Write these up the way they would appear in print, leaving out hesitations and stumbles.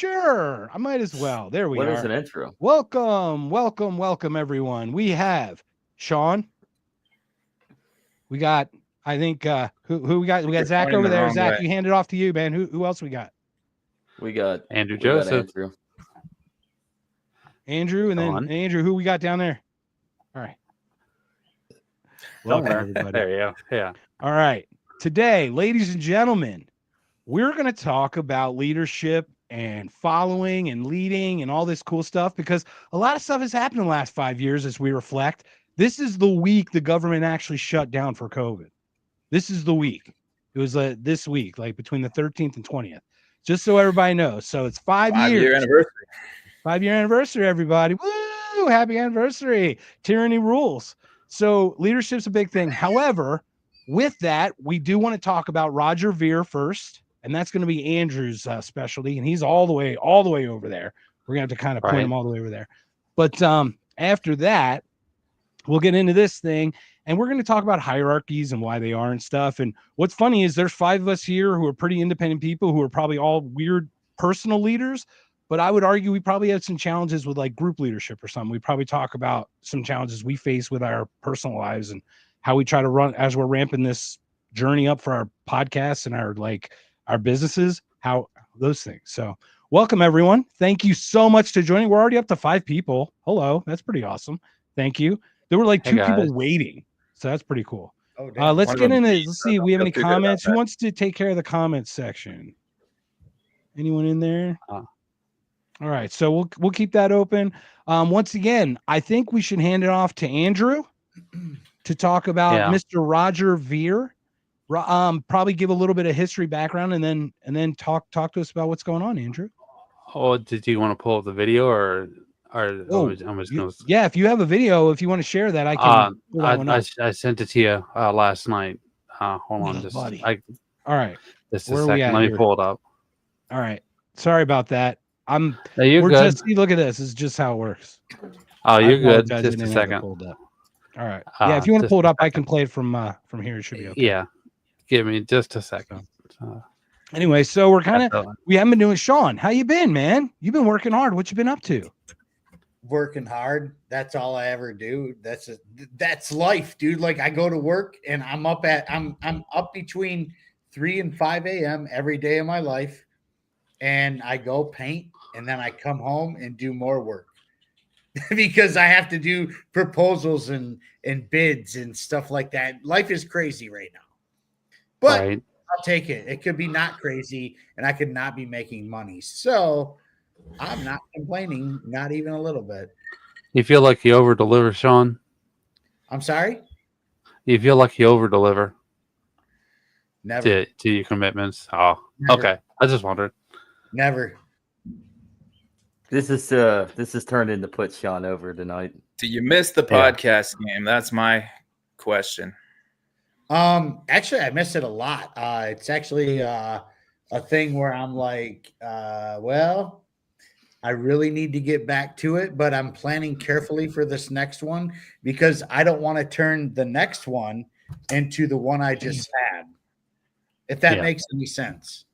Sure, I might as well. There we What are. is an intro? Welcome, everyone. We have Sean. We got, I think, who we got? We got Zach over there. Zach, you hand it off to you, man. Who else we got? We got Andrew Joseph. Andrew, and then Andrew, who we got down there? All right. Welcome, everybody. There you go. Yeah. All right. Today, ladies and gentlemen, we're going to talk about leadership and following and leading and all this cool stuff, because a lot of stuff has happened in the last 5 years as we reflect. This is the week the government actually shut down for COVID. This is the week. It was this week, like between the 13th and 20th, just so everybody knows. So it's 5 years. 5-year anniversary. 5-year anniversary, everybody. Woo! Happy anniversary. Tyranny rules. So leadership's a big thing. However, with that, we do want to talk about Roger Ver first, and that's going to be Andrew's specialty, and he's all the way over there. We're going to have to kind of point him all the way over there. But after that, we'll get into this thing, and we're going to talk about hierarchies and why they are and stuff. And what's funny is there's 5 of us here who are pretty independent people who are probably all weird personal leaders, but I would argue we probably have some challenges with like group leadership or something. We probably talk about some challenges we face with our personal lives and how we try to run as we're ramping this journey up for our podcasts and our businesses, how those things. So welcome, everyone. Thank you so much to joining. We're already up to 5 people. Hello. That's pretty awesome. Thank you. There were like 2 people waiting. So that's pretty cool. Let's get into it. Let's see. We have any comments? Who wants to take care of the comments section? Anyone in there? All right. So we'll keep that open. Once again, I think we should hand it off to Andrew to talk about Mr. Roger Ver. Probably give a little bit of history background and then talk to us about what's going on, Andrew. Oh, did you want to pull up the video or if you have a video, if you want to share that, I can. I sent it to you last night. Hold on, buddy. All right, just a second. Let me pull it up. All right, sorry about that. You're good. Look at this. This is just how it works. Oh, you're good. Just a second. All right. Yeah, if you want to pull it up, I can play it from here. It should be okay. Yeah. Give me just a second. Anyway, so we haven't been doing. Sean, how you been, man? You've been working hard. What you been up to? Working hard. That's all I ever do. That's life, dude. Like I go to work and I'm up between 3 and 5 a.m. every day of my life. And I go paint and then I come home and do more work because I have to do proposals and bids and stuff like that. Life is crazy right now, but I'll take it. It could be not crazy and I could not be making money. So I'm not complaining, not even a little bit. You feel like you over deliver, Sean? I'm sorry? You feel like you over deliver? Never. To your commitments? Oh, never. Okay. I just wondered. Never. This is turned into put Sean over tonight. Do you miss the podcast game? That's my question. Actually, I miss it a lot. It's actually a thing where I'm like, well, I really need to get back to it, but I'm planning carefully for this next one because I don't want to turn the next one into the one I just had. If that makes any sense.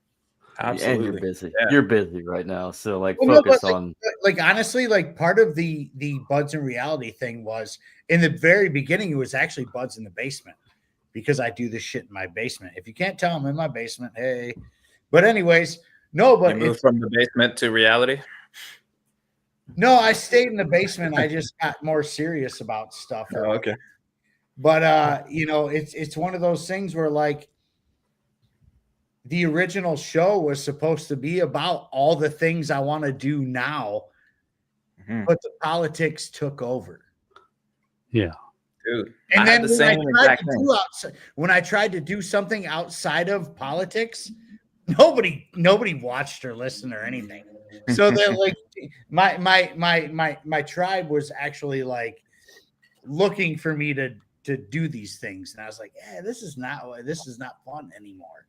Absolutely. And you're busy. Yeah. You're busy right now. So focus on honestly, part of the Buds in Reality thing was in the very beginning, it was actually Buds in the basement because I do this shit in my basement. If you can't tell, I'm in my basement. Hey, but anyways, no, but you moved from the basement to reality. No, I stayed in the basement. I just got more serious about stuff. Oh, okay. But it's one of those things where the original show was supposed to be about all the things I want to do now, but the politics took over. Yeah. Dude. And then when I tried to do something outside of politics, nobody watched or listened or anything. So they're like my tribe was actually like looking for me to do these things. And I was like, yeah, this is not fun anymore.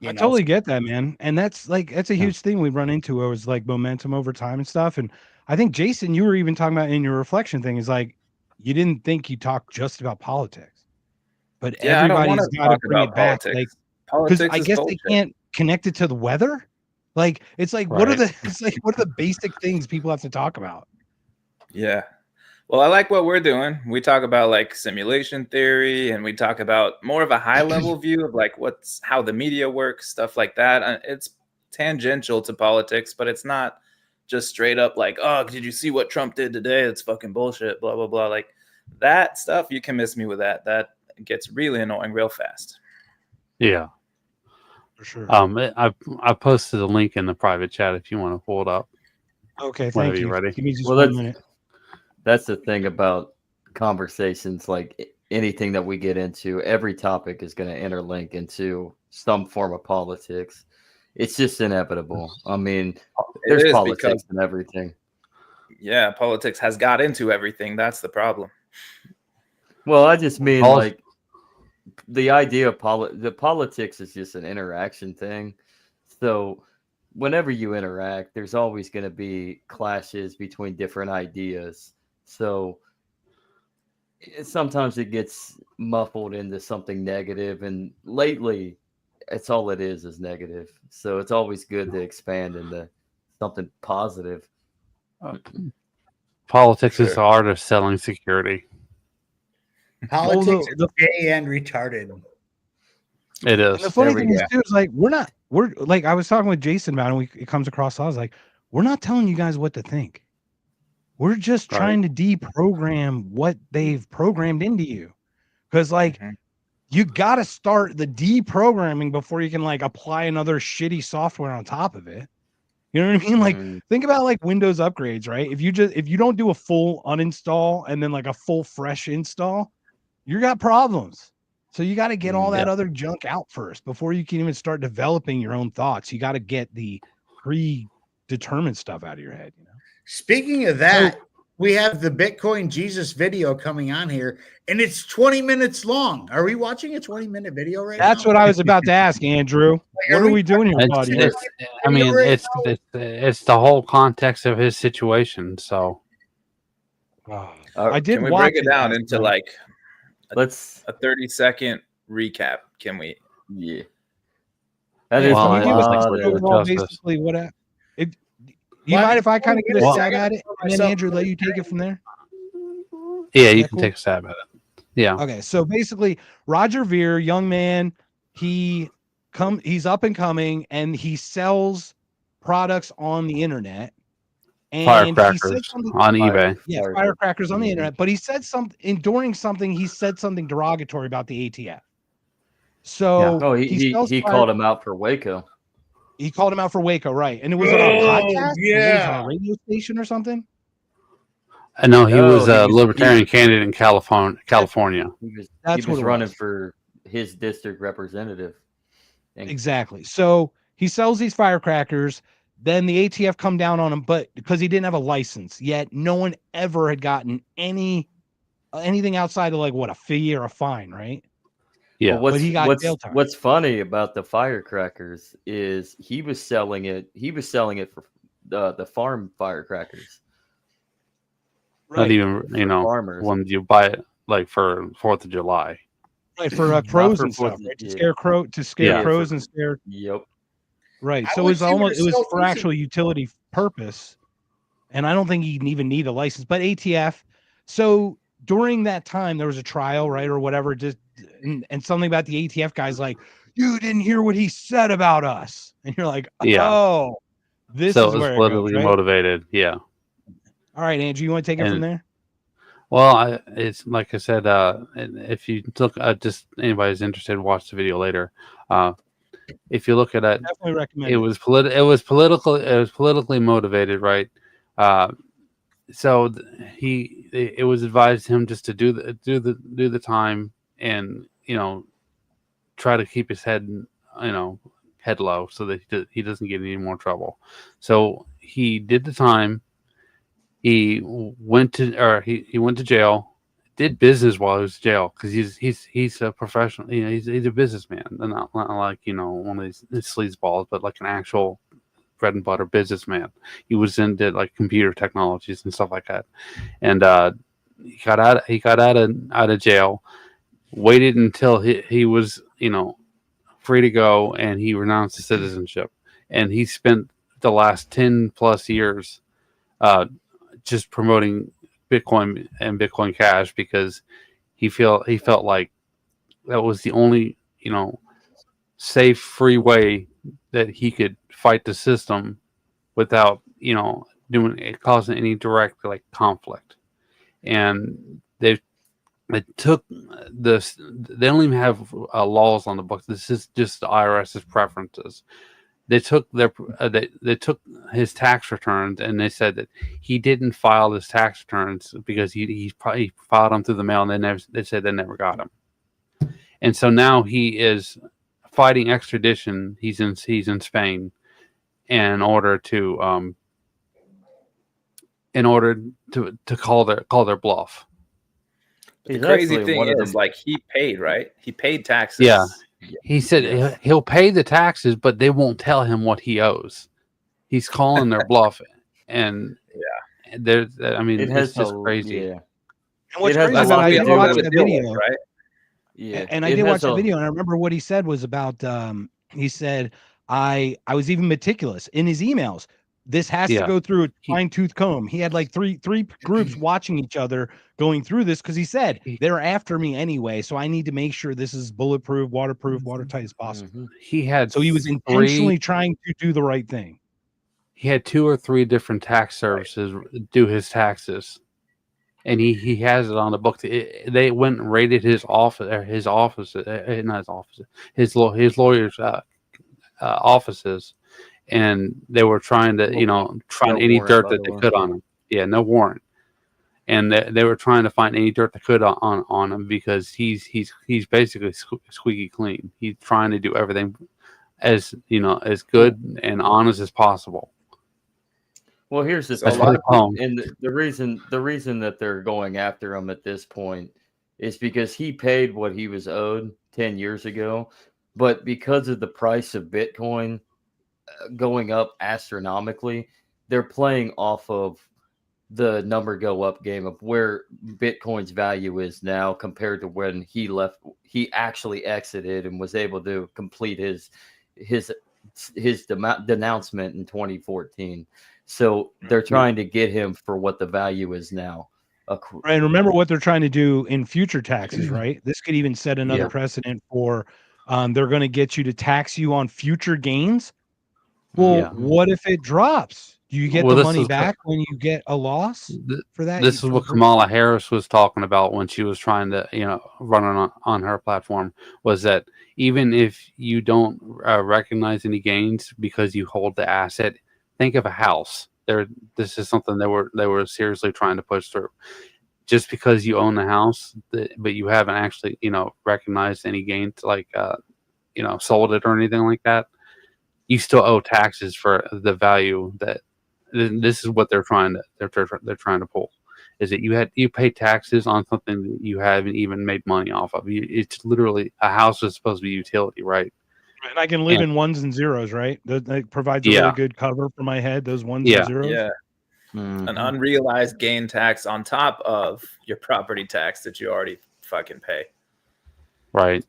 I totally get that, man. And that's a huge thing we run into where it's like momentum over time and stuff. And I think Jason, you were even talking about in your reflection thing is like, you didn't think you talked just about politics, but everybody's got to bring it back. Like, because I guess they can't connect it to the weather. Like, it's like, what are Right. what are the basic things people have to talk about? Yeah. Well, I like what we're doing. We talk about like simulation theory, and we talk about more of a high level view of like how the media works, stuff like that. It's tangential to politics, but it's not just straight up like, oh, did you see what Trump did today? It's fucking bullshit, blah, blah, blah. Like that stuff, you can miss me with that. That gets really annoying real fast. Yeah. For sure. I posted a link in the private chat if you want to pull it up. Okay, Whenever thank you. you're ready. Give me just Well, 1 minute. That's the thing about conversations, like anything that we get into, every topic is going to interlink into some form of politics. It's just inevitable. I mean, there's is politics in everything. Yeah, politics has got into everything. That's the problem. Well, I just mean All- like the idea of the politics is just an interaction thing. So whenever you interact, there's always going to be clashes between different ideas. So sometimes it gets muffled into something negative, and lately it's all it is negative. So it's always good to expand into something positive. Politics is the art of selling security. Politics the- is gay and retarded. It is. And the funny There we thing is, go. too, is like we're like, I was talking with Jason about it, and it comes across. I was like, we're not telling you guys what to think. We're just Right. trying to deprogram what they've programmed into you. Because like you got to start the deprogramming before you can like apply another shitty software on top of it. You know what I mean? Like think about like Windows upgrades, right? If you don't do a full uninstall and then like a full fresh install, you got problems. So you got to get all that other junk out first before you can even start developing your own thoughts. You got to get the predetermined stuff out of your head, you know? Speaking of that, we have the Bitcoin Jesus video coming on here, and it's 20 minutes long. Are we watching a 20-minute video right now? That's what I was about to ask, Andrew. What are we doing here, buddy? It's the whole context of his situation. So I did Can we watch break it down into like a 30-second recap? Can we? Yeah. That is can you give us a like lot overall of- basically what you mind if I kind of get a Well- stab at it and then Andrew let you take it from there? yeah, you can take a stab at it. Yeah. Okay, so basically Roger Ver, young man, he's up and coming and he sells products on the internet. And he Firecrackers said something on eBay. Yeah, firecrackers on the internet. But he said something during something. He said something derogatory about the ATF. So Oh, he called him out for Waco. He called him out for Waco, right? And it was on a podcast. It was on a radio station or something. No, he was a libertarian candidate in California. He was running for his district representative. Exactly. So he sells these firecrackers. Then the ATF come down on him, but because he didn't have a license yet, no one ever had gotten anything outside of like what, a fee or a fine, right? Yeah. Well, but he got jail time. What's funny about the firecrackers is he was selling it for the farm firecrackers. Not even, farmers. when you buy it like for 4th of July. Right, for crows for and stuff, 4th of- right? To yeah. scare crows and scare. Yep. Right. I So would see what it was it's for so actual utility purpose. And I don't think he'd even need a license, but ATF. So during that time, there was a trial, right? Or whatever, just and something about the ATF guys like, you didn't hear what he said about us. And you're like, oh, this so is it was where politically it goes, right? motivated. Yeah. All right, Andrew, you want to take it from there? Well, it's like I said, if you look, just anybody who's interested, watch the video later. If you look at it, Definitely recommend it was politically motivated, right? So it was advised him just to do the time and try to keep his head low so that he doesn't get any more trouble. So he did the time. He went to jail, did business while he was in jail because he's a professional. He's a businessman, and not like one of these sleazeballs, but like an actual bread and butter businessman. He was into like computer technologies and stuff like that, and he got out of jail. Waited until he was free to go, and he renounced his citizenship. And he spent the last 10 plus years, just promoting Bitcoin and Bitcoin Cash because he felt like that was the only, safe, free way that he could fight the system without, causing any direct conflict. And they took this. They don't even have laws on the books. This is just the IRS's preferences. They took they took his tax returns and they said that he didn't file his tax returns because he probably filed them through the mail, and they said they never got them. And so now he is fighting extradition. He's in Spain in order to call their bluff. The crazy thing is, he paid, right? He paid taxes. Yeah. He said he'll pay the taxes, but they won't tell him what he owes. He's calling their bluff, and it's just crazy. Yeah. And what's crazy about I did watch the video, right? Yeah, and I did watch the video, and I remember what he said was about. He said, "I was even meticulous in his emails. This has to go through a fine-tooth comb." He had like three groups watching each other going through this because he said they're after me anyway, so I need to make sure this is bulletproof, watertight as possible. He was intentionally trying to do the right thing. He had 2 or 3 different tax services do his taxes, and he has it on the book. They went and raided his lawyer's offices. And they were trying to, find any dirt that they could on him. Yeah, no warrant. And they were trying to find any dirt they could on him because he's basically squeaky clean. He's trying to do everything as good and honest as possible. Well, here's the thing, and the reason that they're going after him at this point is because he paid what he was owed 10 years ago, but because of the price of Bitcoin going up astronomically, they're playing off of the number go up game of where Bitcoin's value is now compared to when he actually exited and was able to complete his denouncement in 2014. So they're trying to get him for what the value is now. And remember what they're trying to do in future taxes, right? This could even set another precedent for they're going to get you to tax you on future gains. Well, what if it drops? Do you get the money back when you get a loss for that? This is what Kamala Harris was talking about when she was trying to, run on her platform, was that even if you don't recognize any gains because you hold the asset, think of a house. This is something they were seriously trying to push through. Just because you own the house, but you haven't actually, recognized any gains, sold it or anything like that, you still owe taxes for the value that. This is what they're trying to pull, is that you pay taxes on something that you haven't even made money off of. It's literally, a house is supposed to be utility, right? And I can live in ones and zeros, right? That provides a really good cover for my head. Those ones and zeros. Yeah. Mm-hmm. An unrealized gain tax on top of your property tax that you already fucking pay. Right.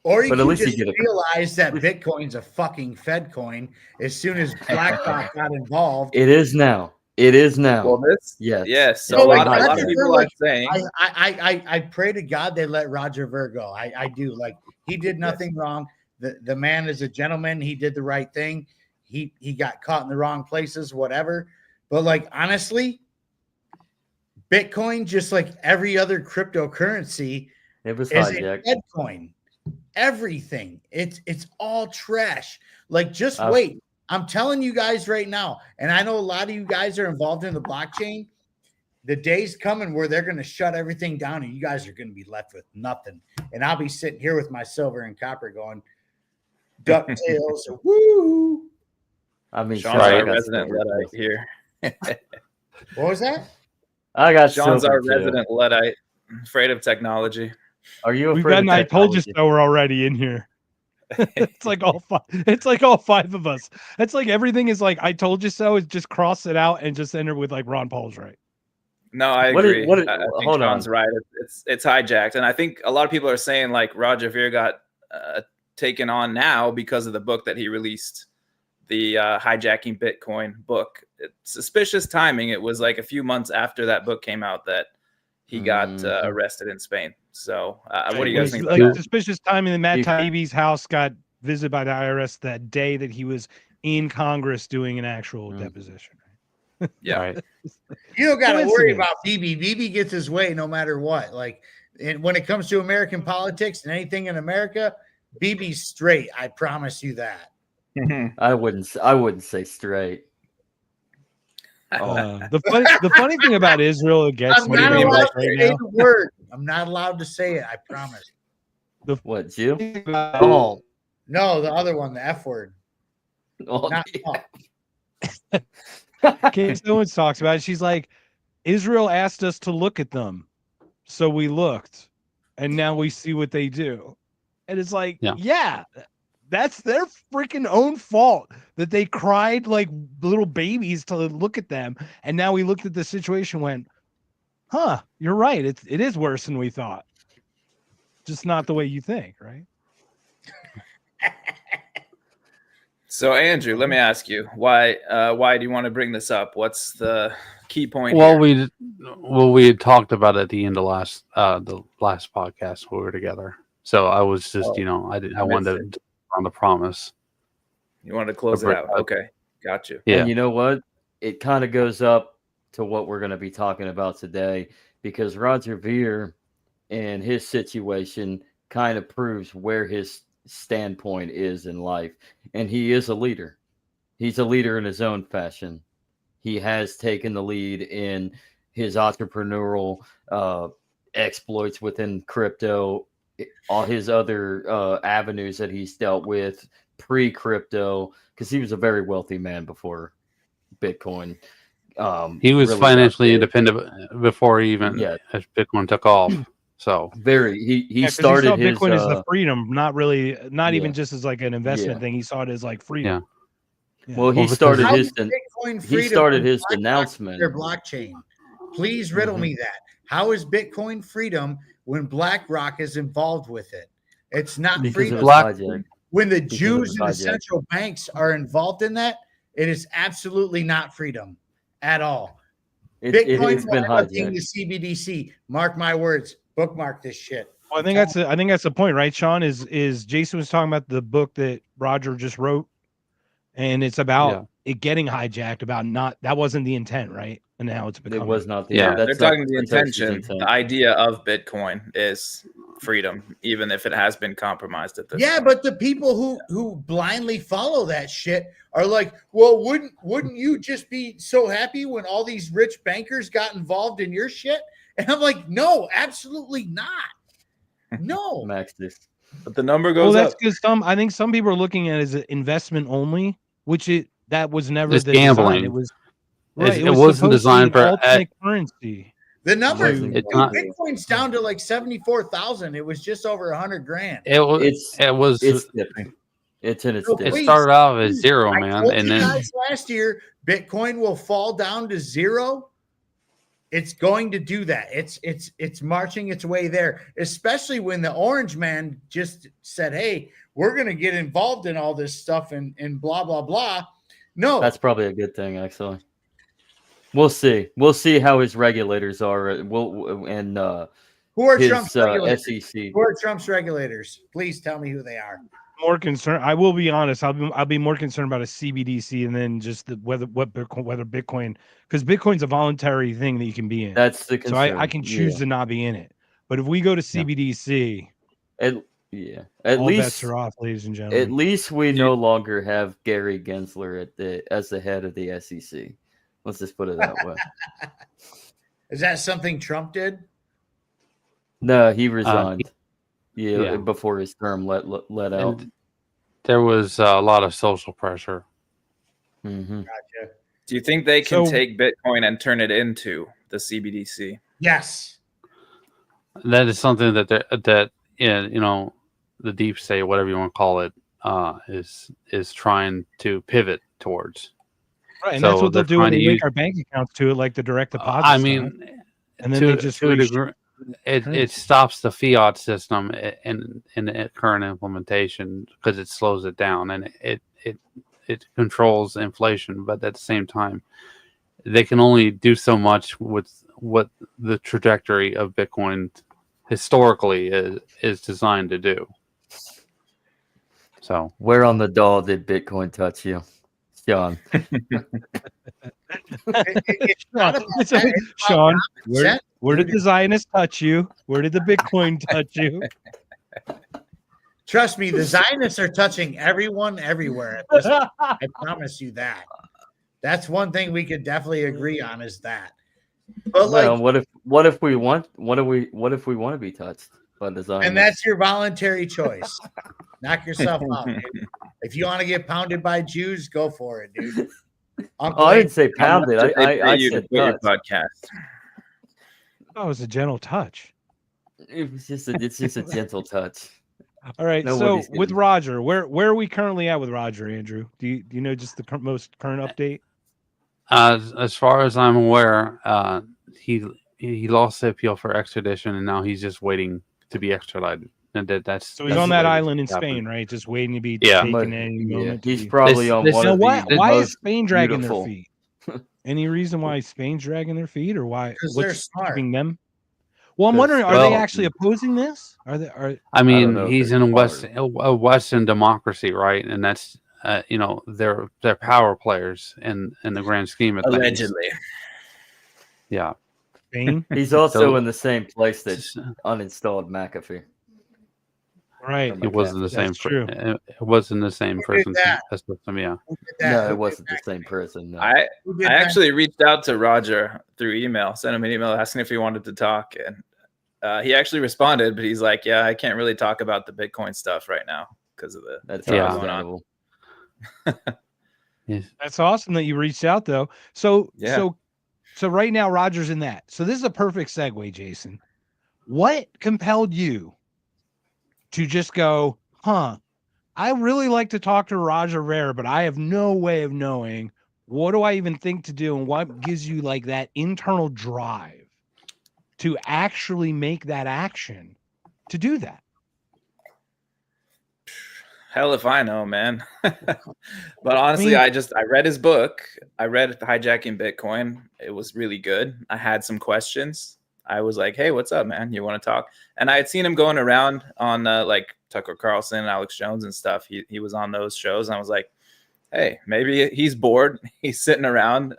Or you can just realize that Bitcoin's a fucking Fed coin as soon as BlackRock got involved. It is now. Well, yes. So a lot of people are saying, I pray to God they let Roger Ver go. I do. Like, he did nothing wrong. The man is a gentleman. He did the right thing. He got caught in the wrong places, whatever. But like, honestly, Bitcoin, just like every other cryptocurrency, is a Fed coin. Everything. It's all trash. Like, just wait. I'm telling you guys right now, and I know a lot of you guys are involved in the blockchain. The day's coming where they're going to shut everything down, and you guys are going to be left with nothing. And I'll be sitting here with my silver and copper going, DuckTales, woo! I mean, Sean's our resident Luddite here. What was that? I got Sean's our resident Luddite, afraid of technology. Are you afraid? We've got an I told you so already in here. It's like all five. It's like all five of us. It's like everything is like I told you so. It's just cross it out and just enter with like Ron Paul's right. No, I agree. I think Sean's right. It's hijacked, and I think a lot of people are saying like Roger Ver got taken on now because of the book that he released the hijacking Bitcoin book. Suspicious timing. It was like a few months after that book came out that he got arrested in Spain. So what do you guys think about that? Suspicious timing that Matt Taibbi's house got visited by the IRS that day that he was in Congress doing an actual deposition. Yeah. Right. You don't got to worry about BB. BB gets his way no matter what. Like, and when it comes to American politics and anything in America, BB's straight. I promise you that. I wouldn't say straight. The funny thing about Israel, it gets I'm me not allowed to right say now. the word. I'm not allowed to say it. I promise. What, Jew? Oh, No, the other one, the F word. Oh, Not yeah. Case Owens talks about it. She's like, Israel asked us to look at them, so we looked, and now we see what they do. And it's like, yeah, that's their freaking own fault that they cried like little babies to look at them. And now we looked at the situation and went, huh, you're right. It is worse than we thought. Just not the way you think, right? So Andrew, let me ask you, why do you want to bring this up? What's the key point Well, here? we had talked about it at the end of the last podcast when we were together. So I was just, I wanted to on the promise. You want to close it out. Okay. Got you. Yeah. And you know what? It kind of goes up to what we're going to be talking about today, because Roger Ver and his situation kind of proves where his standpoint is in life. And he is a leader. He's a leader in his own fashion. He has taken the lead in his entrepreneurial exploits within crypto, all his other avenues that he's dealt with pre-crypto, because he was a very wealthy man before Bitcoin. He was really financially independent before even Bitcoin took off. So he started his Bitcoin as the freedom, not even just as like an investment thing. He saw it as like freedom. Yeah. Well, he started his announcement. Their blockchain. Please riddle me that. How is Bitcoin freedom when BlackRock is involved with it? It's not freedom. When the Jews and the central banks are involved in that, it is absolutely not freedom at all. Bitcoin will end up being the CBDC. Mark my words. Bookmark this shit. Well, I think that's the point, right, Sean? Is Jason was talking about the book that Roger just wrote, and it's about it getting hijacked. That wasn't the intent, right? And now it's becoming. It was not the they're talking the intention. The idea of Bitcoin is freedom, even if it has been compromised at this point. But the people who blindly follow that shit are like, well, wouldn't you just be so happy when all these rich bankers got involved in your shit? And I'm like, no, absolutely not. No. Max this. But the number goes up. That's because I think some people are looking at it as an investment only, which that was never it's the gambling. Design. It was it wasn't designed for currency. The number Bitcoin's down to like 74,000. It was just over $100,000. It's dipping. It's in its dip. It started out as zero, man. And then last year, Bitcoin will fall down to zero. It's going to do that. It's marching its way there, especially when the orange man just said, hey, we're going to get involved in all this stuff and blah, blah, blah. No. That's probably a good thing, actually. We'll see. We'll see how his regulators are. Who are Trump's regulators? SEC. Who are Trump's regulators? Please tell me who they are. More concerned. I will be honest. I'll be more concerned about a CBDC and then just whether Bitcoin, because Bitcoin's a voluntary thing that you can be in. That's the concern. So I can choose to not be in it. But if we go to CBDC, at all least bets are off, ladies and gentlemen. At least we no longer have Gary Gensler as the head of the SEC. Let's just put it that way. Is that something Trump did? No, he resigned. Before his term let out. And there was a lot of social pressure. Mm-hmm. Gotcha. Do you think they can take Bitcoin and turn it into the CBDC? Yes. That is something that the deep state, whatever you want to call it, is trying to pivot towards. Right, and that's what they'll do when they link our bank accounts to it, like the direct deposit. I mean, and then they just it stops the fiat system in the current implementation because it slows it down, and it it controls inflation, but at the same time, they can only do so much with what the trajectory of Bitcoin historically is designed to do. So Where on the doll did Bitcoin touch you, Sean? It's not about that. It's about Sean, consent, where did dude. the Zionists touch you? Where did the Bitcoin touch you? Trust me, the Zionists are touching everyone everywhere. I promise you that. That's one thing we could definitely agree on is that. But Well, like, what if we want to be touched by the Zionists? and that's your voluntary choice. Knock yourself out, dude. If you want to get pounded by Jews, go for it, dude. Oh, I didn't say How much pounded. did they pay I you to said quit your touched. podcast. That was a gentle touch. It's just a gentle touch. All right. Nobody's So with getting- Roger, where are we currently at with Roger, Andrew? Do you know just the most current update? as far as I'm aware, he lost the appeal for extradition, and now he's just waiting to be extradited. And that's So he's that's on the that way island in it's happened. Spain, right? Just waiting to be Yeah. taken But- at any yeah, moment. to he's be- probably on This- one Now, of why the is most Spain dragging beautiful. their feet? Any reason why Spain's dragging their feet, or why? 'Cause they're What's smart. keeping them? Well, I'm They're wondering, are they smart. actually opposing this? Are they? Are I don't mean, know if he's they're in smart. a Western democracy, right? And that's they're power players in the grand scheme of things. Allegedly. Yeah. Spain? He's also So- in the same place that It's- uninstalled McAfee. Right. From It wasn't the same. That's true. It wasn't the same Who did prison that? system. Yeah. Who did that? No, Who it did wasn't the that? same person. No. I Who did I that? actually reached out to Roger through email, sent him an email asking if he wanted to talk, and he actually responded, but he's like, "Yeah, I can't really talk about the Bitcoin stuff right now because of the That's trial Yeah. going on." understandable. Yes. That's awesome that you reached out, though. So, Yeah. so right now, Roger's in that. So this is a perfect segue, Jason. What compelled you to just go, I really like to talk to Roger Ver, but I have no way of knowing what do I even think to do, and what gives you like that internal drive to actually make that action to do that? Hell if I know, man. But honestly, I mean- I read his book. I read Hijacking Bitcoin. It was really good. I had some questions. I was like, "Hey, what's up, man? You want to talk?" And I had seen him going around on like Tucker Carlson, Alex Jones, and stuff. He was on those shows, and I was like, "Hey, maybe he's bored. He's sitting around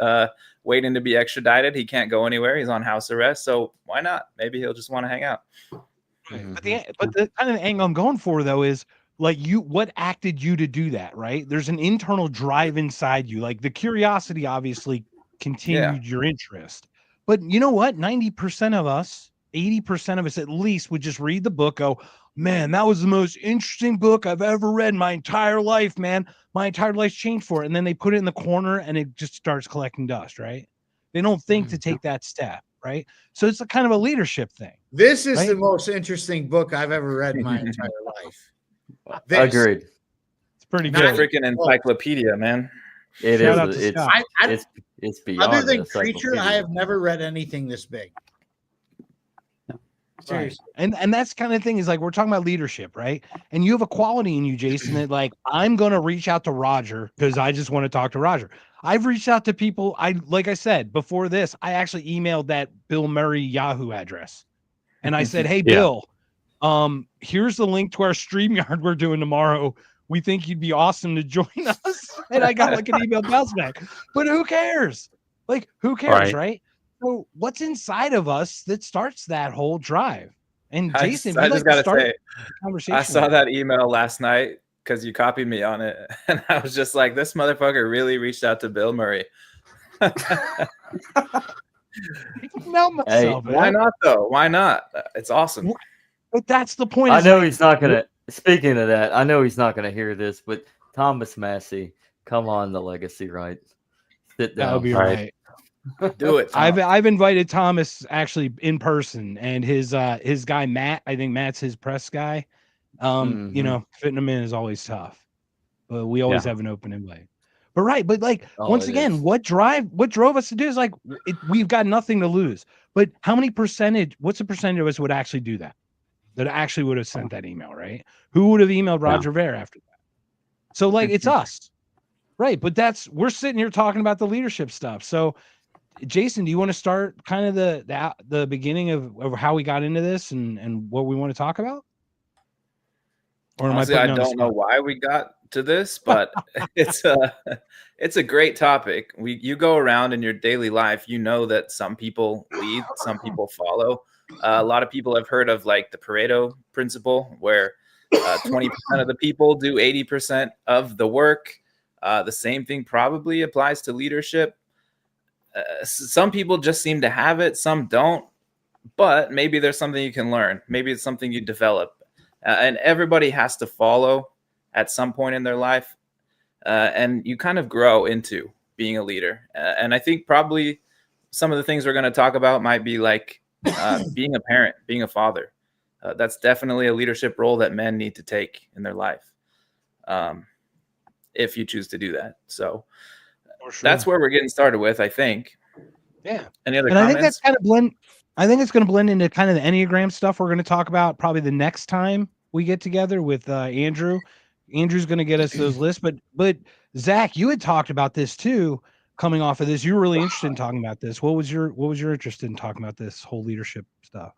waiting to be extradited. He can't go anywhere. He's on house arrest. So why not? Maybe he'll just want to hang out." Mhm. But the kind of angle I'm going for though is like what acted you to do that, right? There's an internal drive inside you. Like the curiosity obviously continued your interest. But you know what? 90% of us, 80% of us at least would just read the book, go, man, that was the most interesting book I've ever read in my entire life, man. My entire life's changed for it. And then they put it in the corner and it just starts collecting dust, right? They don't think to take that step, right? So it's a kind of a leadership thing. This is Right? the most interesting book I've ever read in my entire life. This. Agreed. It's pretty Not good. Freaking encyclopedia, man. It Shout out is. to It's Scott. it's beyond. Other than a Creature, I encyclopedia. have never read anything this big. Right. Seriously. And that's kind of thing is like we're talking about leadership, right? And you have a quality in you, Jason, that like I'm gonna reach out to Roger because I just want to talk to Roger. I've reached out to people. Like I said before this, I actually emailed that Bill Murray Yahoo address, and I said, "Hey, Yeah. Bill, here's the link to our StreamYard we're doing tomorrow. We think you'd be awesome to join us." And I got like an email bounce back. But who cares? Like, who cares, right? So what's inside of us that starts that whole drive? And I Jason, just, I just gotta say, conversation. I saw that email last night because you copied me on it, and I was just like, "This motherfucker really reached out to Bill Murray." Now myself, Why man. not though? Why not? It's awesome. But that's the point. I is know like, he's not gonna. Speaking of that, I know he's not gonna hear this, but Thomas Massey, come on, the legacy, right? Sit that would down. be Right. right. Do it. Tom. I've invited Thomas actually in person, and his guy Matt. I think Matt's his press guy. You Mhm. know, fitting him in is always tough, but we always Yeah. have an open invite. But right, but like Oh, once it again, is. what drove us to do is like we've got nothing to lose. But how many percentage? What's the percentage of us would actually do that? That actually would have sent that email, right? Who would have emailed Roger Ver after that? So like it's us. Right. But we're sitting here talking about the leadership stuff. So Jason, do you want to start kind of the beginning of how we got into this and what we want to talk about? Or am Honestly, I I putting you on the don't know spot? why we got to this, but it's a great topic. You go around in your daily life, you know that some people lead, some people follow. A lot of people have heard of like the Pareto principle, where 20% of the people do 80% of the work. The same thing probably applies to leadership. Some people just seem to have it, some don't, but maybe there's something you can learn. Maybe it's something you develop. And everybody has to follow at some point in their life. And you kind of grow into being a leader. And I think probably some of the things we're going to talk about might be like being a parent, being a father. That's definitely a leadership role that men need to take in their life, if you choose to do that. So that's where we're getting started with, I think. Yeah. Any other And I think comments? that's kind of I think it's going to blend into kind of the Enneagram stuff we're going to talk about probably the next time we get together with Andrew. Andrew's going to get us those lists, but Zach, you had talked about this too. Coming off of this, you were really interested in talking about this. What was your interest in talking about this whole leadership stuff?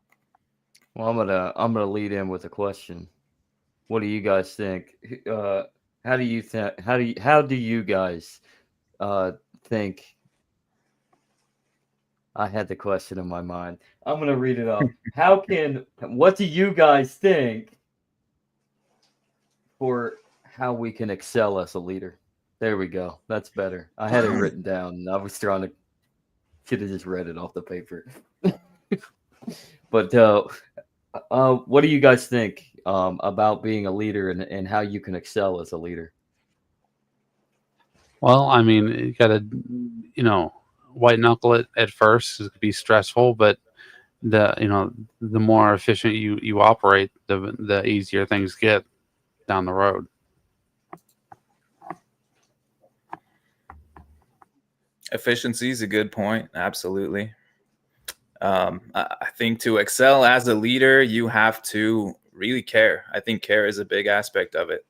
Well, I'm gonna lead in with a question. What do you guys think? How do you guys think? I had the question in my mind. I'm gonna read it off. What do you guys think for how we can excel as a leader? There we go. That's better. I had it written down and I was trying to should have just read it off the paper. But what do you guys think about being a leader and how you can excel as a leader? Well, I mean, you got to, white knuckle it at first. It could be stressful, but the more efficient you operate, the easier things get down the road. Efficiency is a good point. Absolutely. I think to excel as a leader, you have to really care. I think care is a big aspect of it.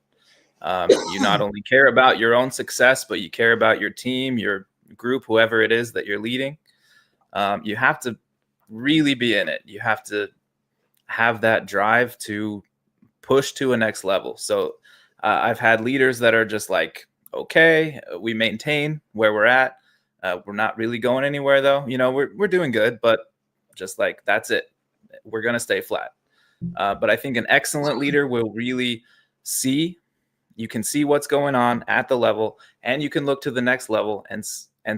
You not only care about your own success, but you care about your team, your group, whoever it is that you're leading. You have to really be in it. You have to have that drive to push to a next level. So I've had leaders that are just like, okay, we maintain where we're at. We're not really going anywhere though. We're doing good, but just like, that's it. We're going to stay flat. But I think an excellent leader will really you can see what's going on at the level, and you can look to the next level and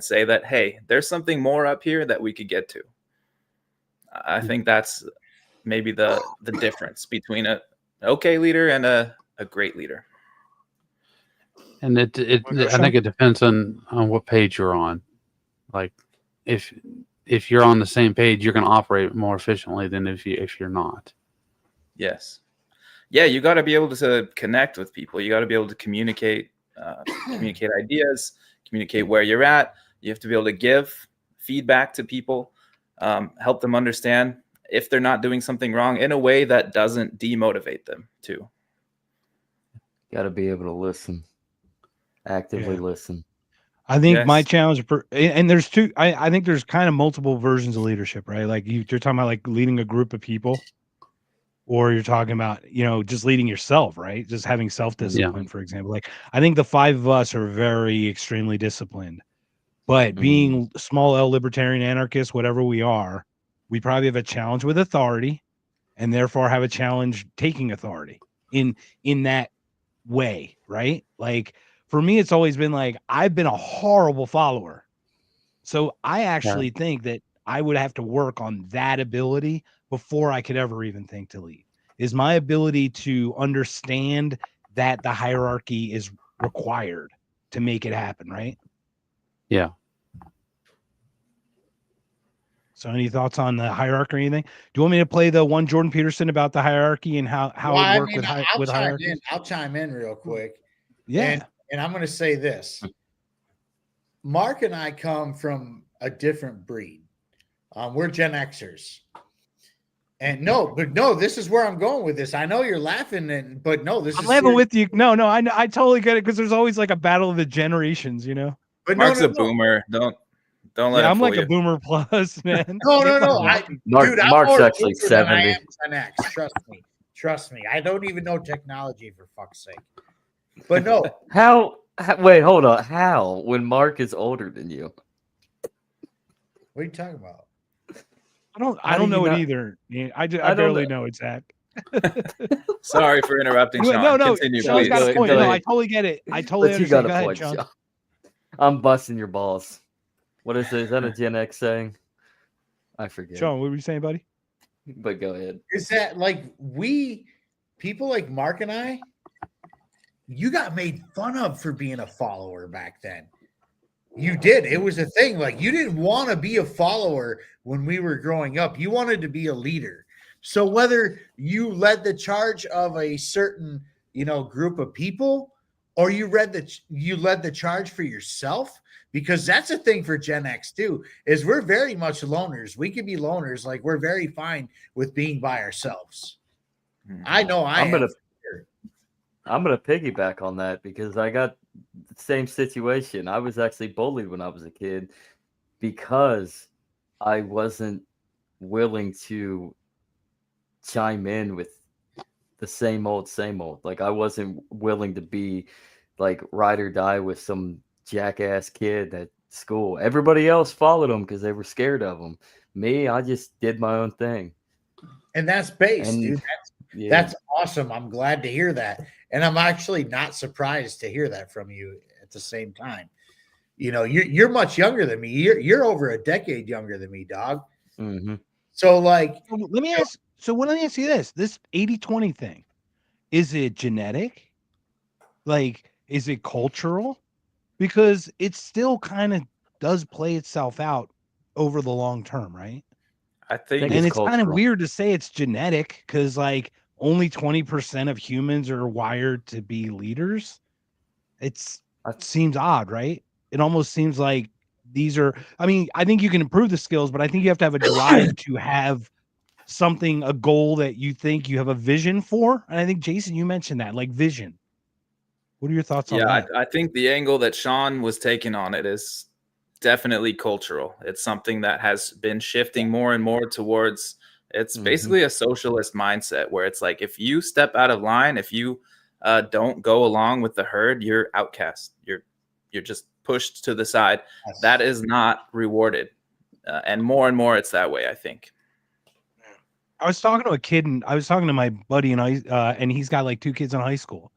say that, hey, there's something more up here that we could get to. I think that's maybe the difference between a okay leader and a great leader. And I think it depends on what page you're on. Like if you're on the same page, you're going to operate more efficiently than if you're not. Yes. Yeah, you got to be able to connect with people. You got to be able to communicate ideas, communicate where you're at. You have to be able to give feedback to people, help them understand if they're not doing something wrong in a way that doesn't demotivate them too. Got to be able to listen, actively listen. I think my challenge, and there's two, I think there's kind of multiple versions of leadership, right? Like you're talking about like leading a group of people, or you're talking about, just leading yourself, right? Just having self-discipline, for example. Like I think the five of us are very extremely disciplined, but being small L libertarian anarchists, whatever we are, we probably have a challenge with authority and therefore have a challenge taking authority in that way, right? Like for me, it's always been like, I've been a horrible follower. So I actually think that I would have to work on that ability before I could ever even think to lead, is my ability to understand that the hierarchy is required to make it happen. Right. Yeah. So any thoughts on the hierarchy or anything? Do you want me to play the one Jordan Peterson about the hierarchy and how it works with hierarchy? I'll chime in real quick. Yeah. And I'm going to say this. Mark and I come from a different breed. We're Gen Xers. And no, this is where I'm going with this. I know you're laughing, but no, this I'm is laughing serious. with you. No, I totally get it because there's always like a battle of the generations, you know. But Mark's no, a boomer. Don't let Yeah, him I'm fool like you. a boomer plus, man. No. Yeah. Dude, I'm Mark's more actually boomer than I 70. am Gen X. Trust me. I don't even know technology for fuck's sake. But no, Wait, hold on. How? When Mark is older than you? what are you talking about? I How don't do you know it not- either. Yeah, I don't barely know. know it, Zach. Sorry for interrupting, Sean. No, Continue, Sean's please. got a Go point. ahead. No, I totally get it. I totally But you got understand. a Go ahead, point, Sean. Sean. I'm busting your balls. What is it? Is that a Gen X saying? I forget. Sean, what were you saying, buddy? But go ahead. Is that like people like Mark and I, you got made fun of for being a follower back then. You did. It was a thing. Like you didn't want to be a follower when we were growing up. You wanted to be a leader. So whether you led the charge of a certain, group of people, or you led the charge for yourself, because that's a thing for Gen X too, is we're very much loners. We can be loners. Like we're very fine with being by ourselves. I know I'm gonna piggyback on that because I got the same situation. I was actually bullied when I was a kid because I wasn't willing to chime in with the same old. Like I wasn't willing to be like ride or die with some jackass kid at school. Everybody else followed him because they were scared of him. Me, I just did my own thing. And that's base, And dude. That's awesome. I'm glad to hear that. And I'm actually not surprised to hear that from you at the same time. You're much younger than me. You're over a decade younger than me, dog. Mm-hmm. So like, Let me ask you this 80-20 thing, is it genetic? Like, is it cultural? Because it still kind of does play itself out over the long term, right? I think And it's kind of cultural. weird to say it's genetic because like only 20% of humans are wired to be leaders. It seems odd, right? It almost seems like I think you can improve the skills, but I think you have to have a drive to have a goal that you think you have a vision for. And I think, Jason, you mentioned that, like vision. What are your thoughts on that? I think the angle that Sean was taking on it is definitely cultural. It's something that has been shifting more and more towards, it's basically a socialist mindset where it's like, if you step out of line, if you don't go along with the herd, you're outcast. You're just pushed to the side. Yes. That is not rewarded. And more it's that way, I think. I was talking to a kid, and I was talking to my buddy, and he's got like 2 kids in high school.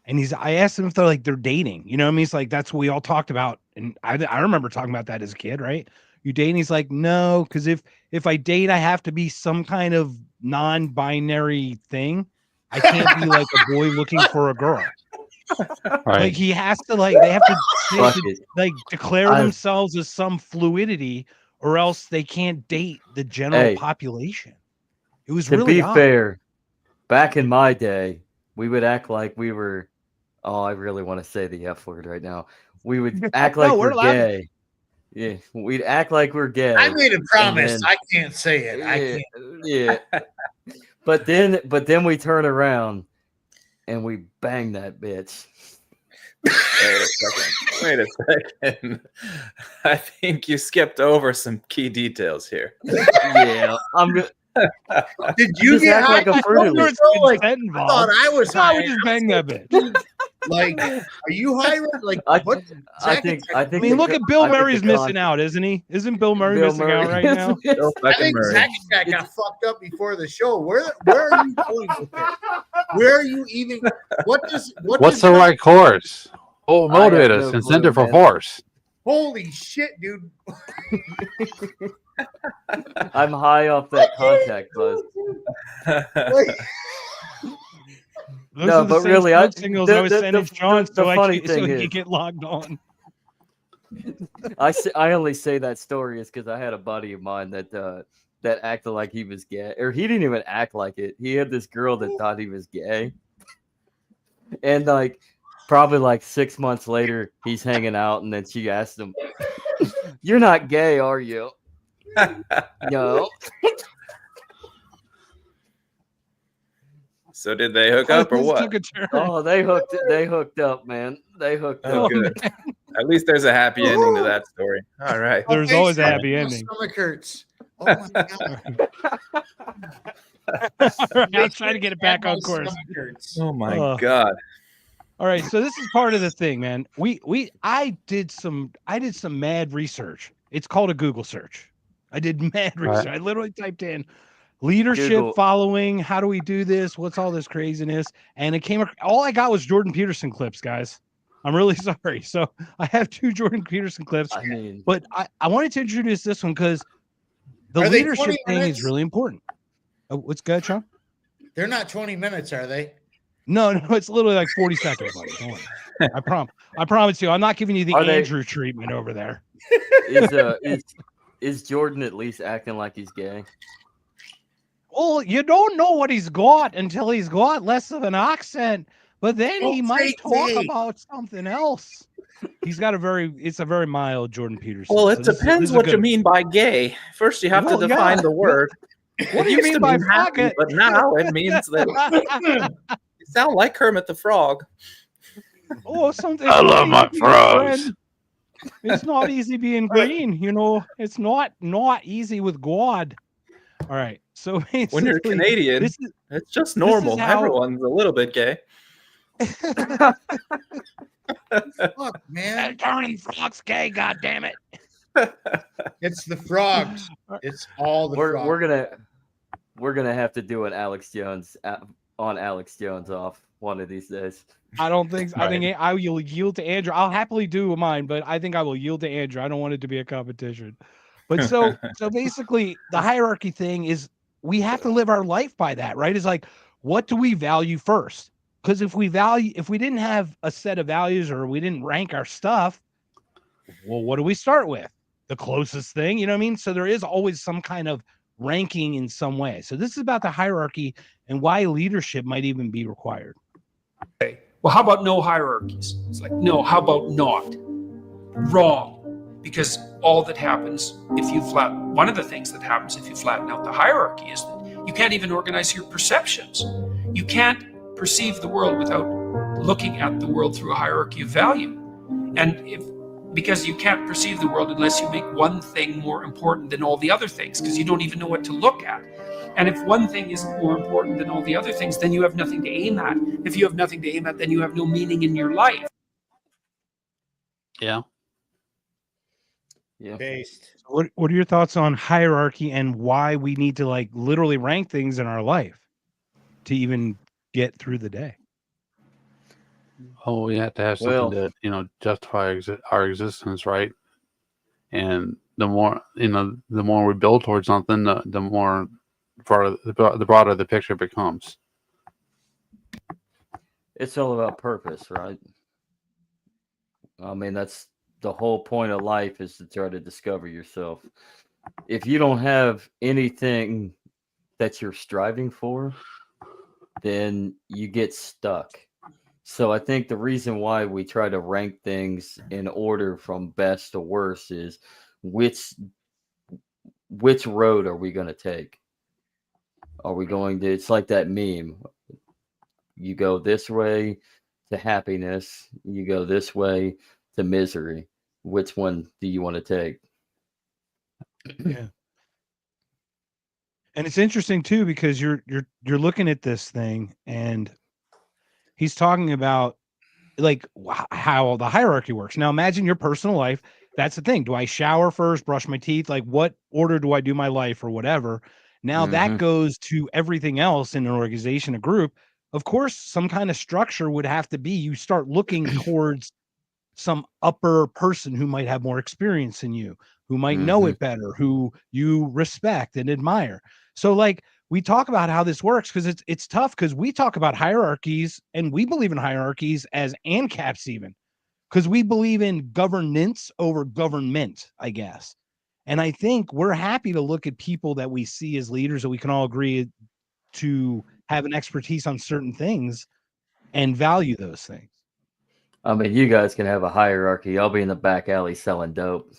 And I asked him if they're dating, you know what I mean? It's like, that's what we all talked about. And I remember talking about that as a kid, right? You date? And he's like, no, because if I date, I have to be some kind of non-binary thing. I can't be like a boy looking for a girl. Right. Like they have to declare themselves as some fluidity, or else they can't date the general population. It was to really be odd. fair, back in my day, we would act like we were. Oh, I really want to say the F word right now. We would act like we're gay. Yeah, we'd act like we're gay. I made a promise. I can't say it. I can't. Yeah. But then we turn around and we bang that bitch. Wait a second. I think you skipped over some key details here. Yeah, I'm good. Did you get high? like a Fruity Loop? I thought I was high. I would just bang that bitch. Like, are you high? Like, what? I think. I mean, look at Bill Murray's missing out, isn't he? Isn't Bill Murray missing out right now? I think Zach got fucked up before the show. Where are you going with it? Where are you even? What's the right course? Oh, motivate us. Incentive for force. Holy shit, dude! I'm high off that contact buzz. No, but really, signals I was sending Sean so he could get logged on. I only say that story is because I had a buddy of mine that acted like he was gay, or he didn't even act like it. He had this girl that thought he was gay, and like probably like 6 months later, he's hanging out, and then she asked him, "You're not gay, are you?" No. So did they hook up or This what? took a turn. Oh, they hooked up, man. They hooked Oh, up. good. At least there's a happy ending to that story. All right. There's Okay, always a so happy my ending. Stomach hurts. Oh my god! All right, I'll try to get it back My on course. stomach hurts. Oh my Oh. God. All right, so this is part of the thing, man. I did some mad research. It's called a Google search. I did mad Right. research. I literally typed in leadership, Google. following, how do we do this? What's all this craziness? And it came. All I got was Jordan Peterson clips, guys. I'm really sorry. So I have 2 Jordan Peterson clips, I mean, but I wanted to introduce this one because the Are they leadership 20 thing minutes? is really important. Oh, what's good, Sean? They're not 20 minutes, are they? No, it's literally like 40 seconds. Buddy. Don't worry. I promise you, I'm not giving you the Are they- Andrew treatment over there. is Jordan at least acting like he's gay? Well, you don't know what he's got until he's got less of an accent, but then he Don't might say talk gay. about something else. He's got it's a very mild Jordan Peterson. Well, So it this is- depends this is what good. you mean by gay. First, you have Well, to yeah. define the word. What do It you used mean to by mean happy, pocket? but now it means that you sound like Kermit the Frog. Oh, something. I love my frogs. It's not easy being green, you know. It's not easy with God. All right. So When you're basically, Canadian, this is it's just normal. how- Everyone's a little bit gay. Fuck, man. turning frogs gay. God damn it. It's the frogs. It's all the frogs. We're gonna have to do an Alex Jones on Alex Jones off one of these days. I don't think. I think I will yield to Andrew. I'll happily do mine, but I think I will yield to Andrew. I don't want it to be a competition. But so basically, the hierarchy thing is we have to live our life by that, right? It's like, what do we value first? Because if we didn't have a set of values or we didn't rank our stuff, well, what do we start with? The closest thing, you know what I mean? So there is always some kind of ranking in some way. So this is about the hierarchy and why leadership might even be required. Okay. Well, how about no hierarchies? It's like, no, how about not? Wrong. Because all that happens if you one of the things that happens if you flatten out the hierarchy is that you can't even organize your perceptions. You can't perceive the world without looking at the world through a hierarchy of value. And because you can't perceive the world unless you make one thing more important than all the other things, because you don't even know what to look at. And if one thing isn't more important than all the other things, then you have nothing to aim at. If you have nothing to aim at, then you have no meaning in your life. Yeah. Yeah. Based. What are your thoughts on hierarchy and why we need to like literally rank things in our life to even get through the day? Oh, we have to have something to, justify our existence, right? And the more, the more we build towards something, the more the broader the picture becomes. It's all about purpose, right? I mean, that's the whole point of life, is to try to discover yourself. If you don't have anything that you're striving for, then you get stuck. So I think the reason why we try to rank things in order from best to worst is which road are we going to take? Are we going to, it's like that meme. You go this way to happiness, you go this way to misery. Which one do you want to take? Yeah. And it's interesting too, because you're looking at this thing and he's talking about like how the hierarchy works. Now imagine your personal life. That's the thing. Do I shower first, brush my teeth? Like what order do I do my life or whatever? Now that goes to everything else in an organization, a group. Of course, some kind of structure would have to be, you start looking towards some upper person who might have more experience than you, who might know it better, who you respect and admire. So like we talk about how this works because it's tough because we talk about hierarchies and we believe in hierarchies as ANCAPs even, because we believe in governance over government, I guess. And I think we're happy to look at people that we see as leaders that we can all agree to have an expertise on certain things and value those things. I mean, you guys can have a hierarchy. I'll be in the back alley selling dope.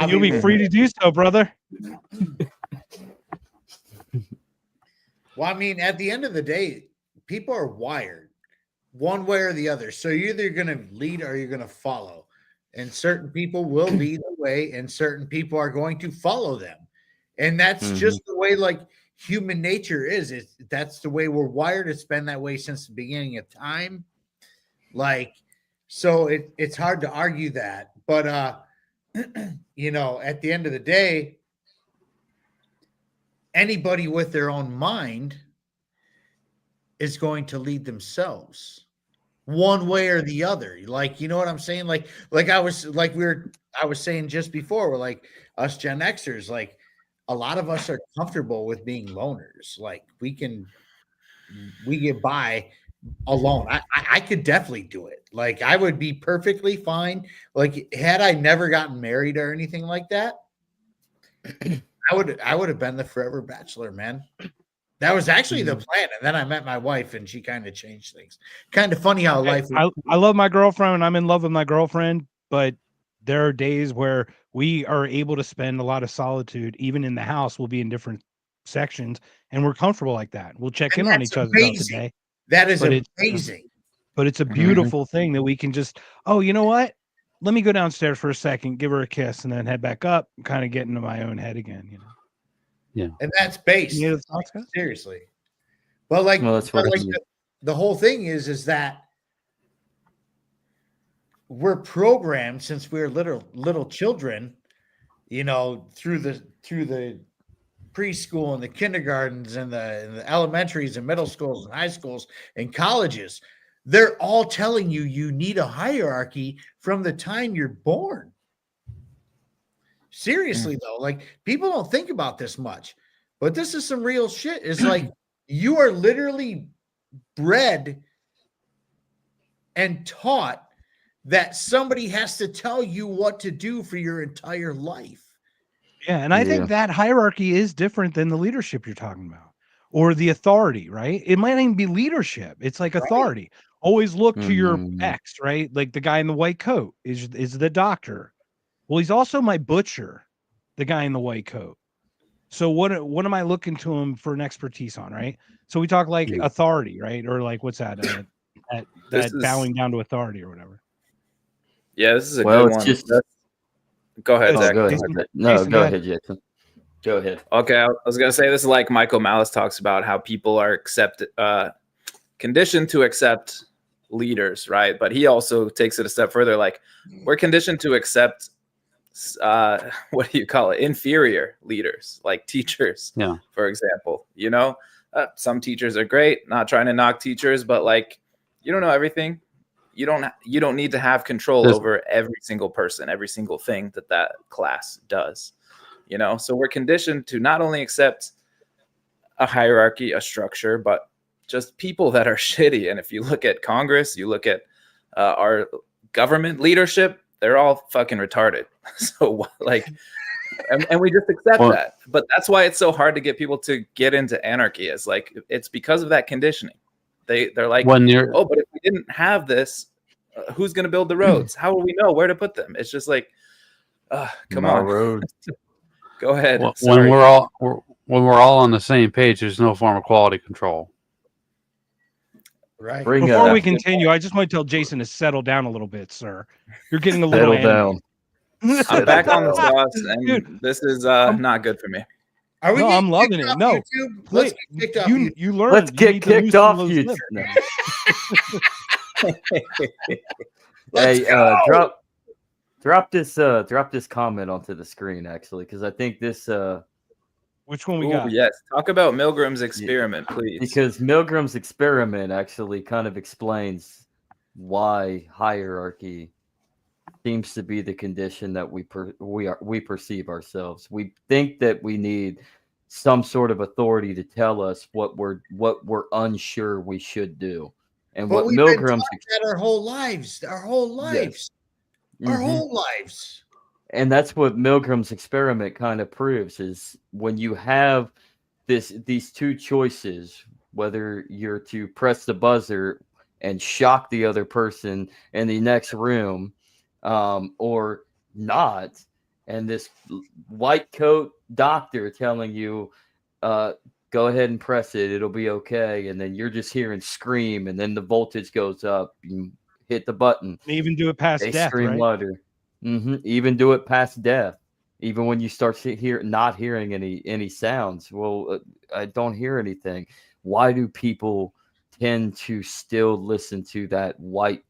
You'll be free to do so, brother. Well, I mean, at the end of the day, people are wired one way or the other. So you're either going to lead or you're going to follow. And certain people will lead the way, and certain people are going to follow them. And that's just the way like human nature is. That's the way we're wired. It's been that way since the beginning of time. Like, so it's hard to argue that. But you know, at the end of the day, anybody with their own mind is going to lead themselves one way or the other. Like, you know what I'm saying? Like I was saying just before, we're like us Gen Xers, like a lot of us are comfortable with being loners. Like we get by alone. I could definitely do it. Like I would be perfectly fine. Like had I never gotten married or anything like that, I would have been the forever bachelor, man. That was actually the plan. And then I met my wife and she kind of changed things. Kind of funny how life. I love my girlfriend and I'm in love with my girlfriend, but there are days where we are able to spend a lot of solitude, even in the house. We'll be in different sections and we're comfortable like that. We'll check in on each other throughout the day. That is amazing. But it's a beautiful thing that we can just, oh, you know what? Let me go downstairs for a second, give her a kiss, and then head back up and kind of get into my own head again, you know? Yeah. And that's based. Seriously. But like, the whole thing is that we're programmed since we're little children, you know, through the preschool and the kindergartens and the elementaries and middle schools and high schools and colleges. They're all telling you need a hierarchy from the time you're born. Seriously, though, like people don't think about this much, but this is some real shit. It's like you are literally bred and taught that somebody has to tell you what to do for your entire life. Yeah, and I think that hierarchy is different than the leadership you're talking about or the authority, right? It might not even be leadership. It's like authority. Always look to your X, right? Like the guy in the white coat is the doctor. Well, he's also my butcher, the guy in the white coat. So what am I looking to him for an expertise on, right? So we talk like authority, right? Or like what's that? That bowing down to authority or whatever. Yeah, this is a good one. Go ahead, Zach. Go ahead. No, go ahead, Jason. Go ahead. Okay, I was gonna say this is like Michael Malice talks about how people are conditioned to accept leaders, right? But he also takes it a step further. Like we're conditioned to accept what do you call it? Inferior leaders, like teachers, for example. You know, some teachers are great. Not trying to knock teachers, but like you don't know everything. You don't need to have control over every single person, every single thing that class does. You know, so we're conditioned to not only accept a hierarchy, a structure, but just people that are shitty. And if you look at Congress, you look at our government leadership, they're all fucking retarded. So like, and we just accept that. But that's why it's so hard to get people to get into anarchy. It's because of that conditioning. They're like, but if we didn't have this, who's going to build the roads? How will we know where to put them? It's just like, come on. Roads. Go ahead. When we're all on the same page, there's no form of quality control. Right. Before we continue, I just want to tell Jason to settle down a little bit, sir. You're getting a little down. I'm back on the sauce, and this is not good for me. Are we? No, I'm loving it. No, let's get kicked off. You learn. Let's get kicked off YouTube. Hey, drop this comment onto the screen actually, because I think this. Which one we got? Yes, talk about Milgram's experiment, please. Because Milgram's experiment actually kind of explains why hierarchy seems to be the condition that we perceive ourselves. We think that we need some sort of authority to tell us what we're unsure we should do, and but what Milgram's that our whole lives, Yes. our whole lives. And that's what Milgram's experiment kind of proves is when you have these two choices, whether you're to press the buzzer and shock the other person in the next room, or not, and this white coat doctor telling you go ahead and press it, it'll be okay. And then you're just hearing scream, and then the voltage goes up. You hit the button. They even do it past They death, scream right? louder. Even do it past death. Even when you start not hearing any sounds. Well, I don't hear anything. Why do people tend to still listen to that white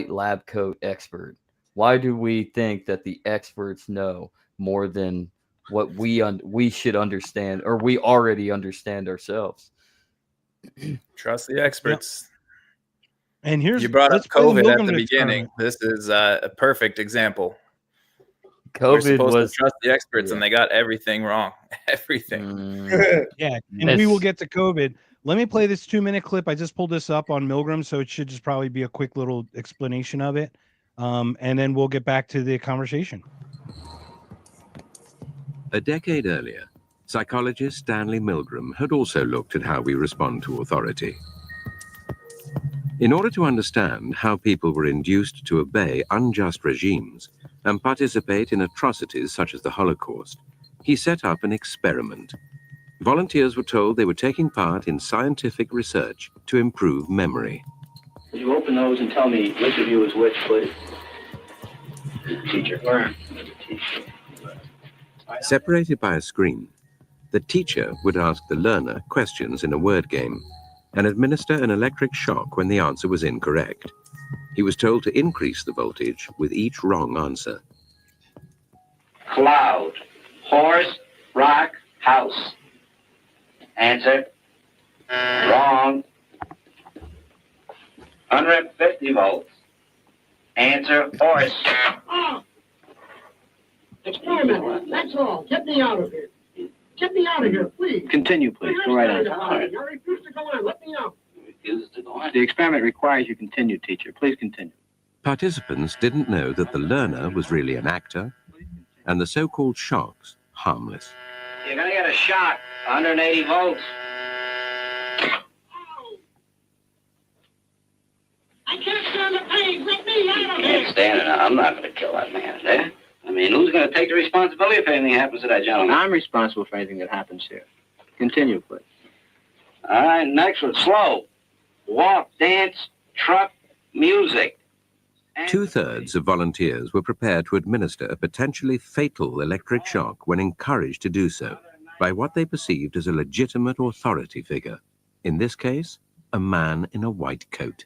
lab coat expert? Why do we think that the experts know more than what we should understand, or we already understand ourselves? Trust the experts. And You brought up let's play COVID at Milgram the beginning. experiment. This is a perfect example. We're COVID supposed was to trust the experts, yeah. and they got everything wrong. Everything. Yeah, and we will get to COVID. Let me play this 2-minute clip. I just pulled this up on Milgram, so it should just probably be a quick little explanation of it, and then we'll get back to the conversation. A decade earlier, psychologist Stanley Milgram had also looked at how we respond to authority. In order to understand how people were induced to obey unjust regimes and participate in atrocities such as the Holocaust, he set up an experiment. Volunteers were told they were taking part in scientific research to improve memory. Will you open those and tell me which of you is which, please? Teacher. Teacher. Separated by a screen, the teacher would ask the learner questions in a word game and administer an electric shock when the answer was incorrect. He was told to increase the voltage with each wrong answer. Cloud. Horse. Rock. House. Answer. Wrong. 150 volts. Answer. Horse. Oh. Experiment. That's all. Get me out of here. Get me out of here, please. Continue, please. Go right on. I refuse to go on. Let me out. Refuses to go on. The experiment requires you continue, teacher. Please continue. Participants didn't know that the learner was really an actor and the so-called shocks harmless. You're gonna get a shock. 180 volts. I can't stand the pain. Let me out of Can't here. stand it. I'm not gonna kill that man, eh? I mean, who's gonna take the responsibility if anything happens to that gentleman? I'm responsible for anything that happens here. Continue, please. All right, next one. Slow. Walk, dance, truck, music. And 2/3 of volunteers were prepared to administer a potentially fatal electric shock when encouraged to do so by what they perceived as a legitimate authority figure. In this case, a man in a white coat.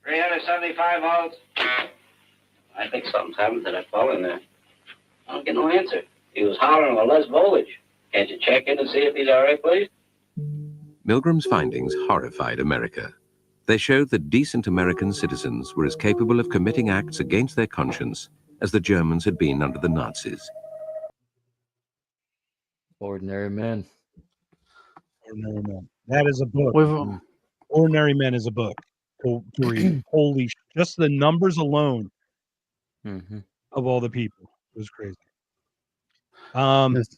375 volts. I think something's happened to that fellow in there. I don't get no answer. He was hollering with less voltage. Can't you check in and see if he's all right, please? Milgram's findings horrified America. They showed that decent American citizens were as capable of committing acts against their conscience as the Germans had been under the Nazis. Ordinary men. Ordinary Men. That is a book. We've, Ordinary Men is a book to read. Holy, just the numbers alone of all the people. It was crazy.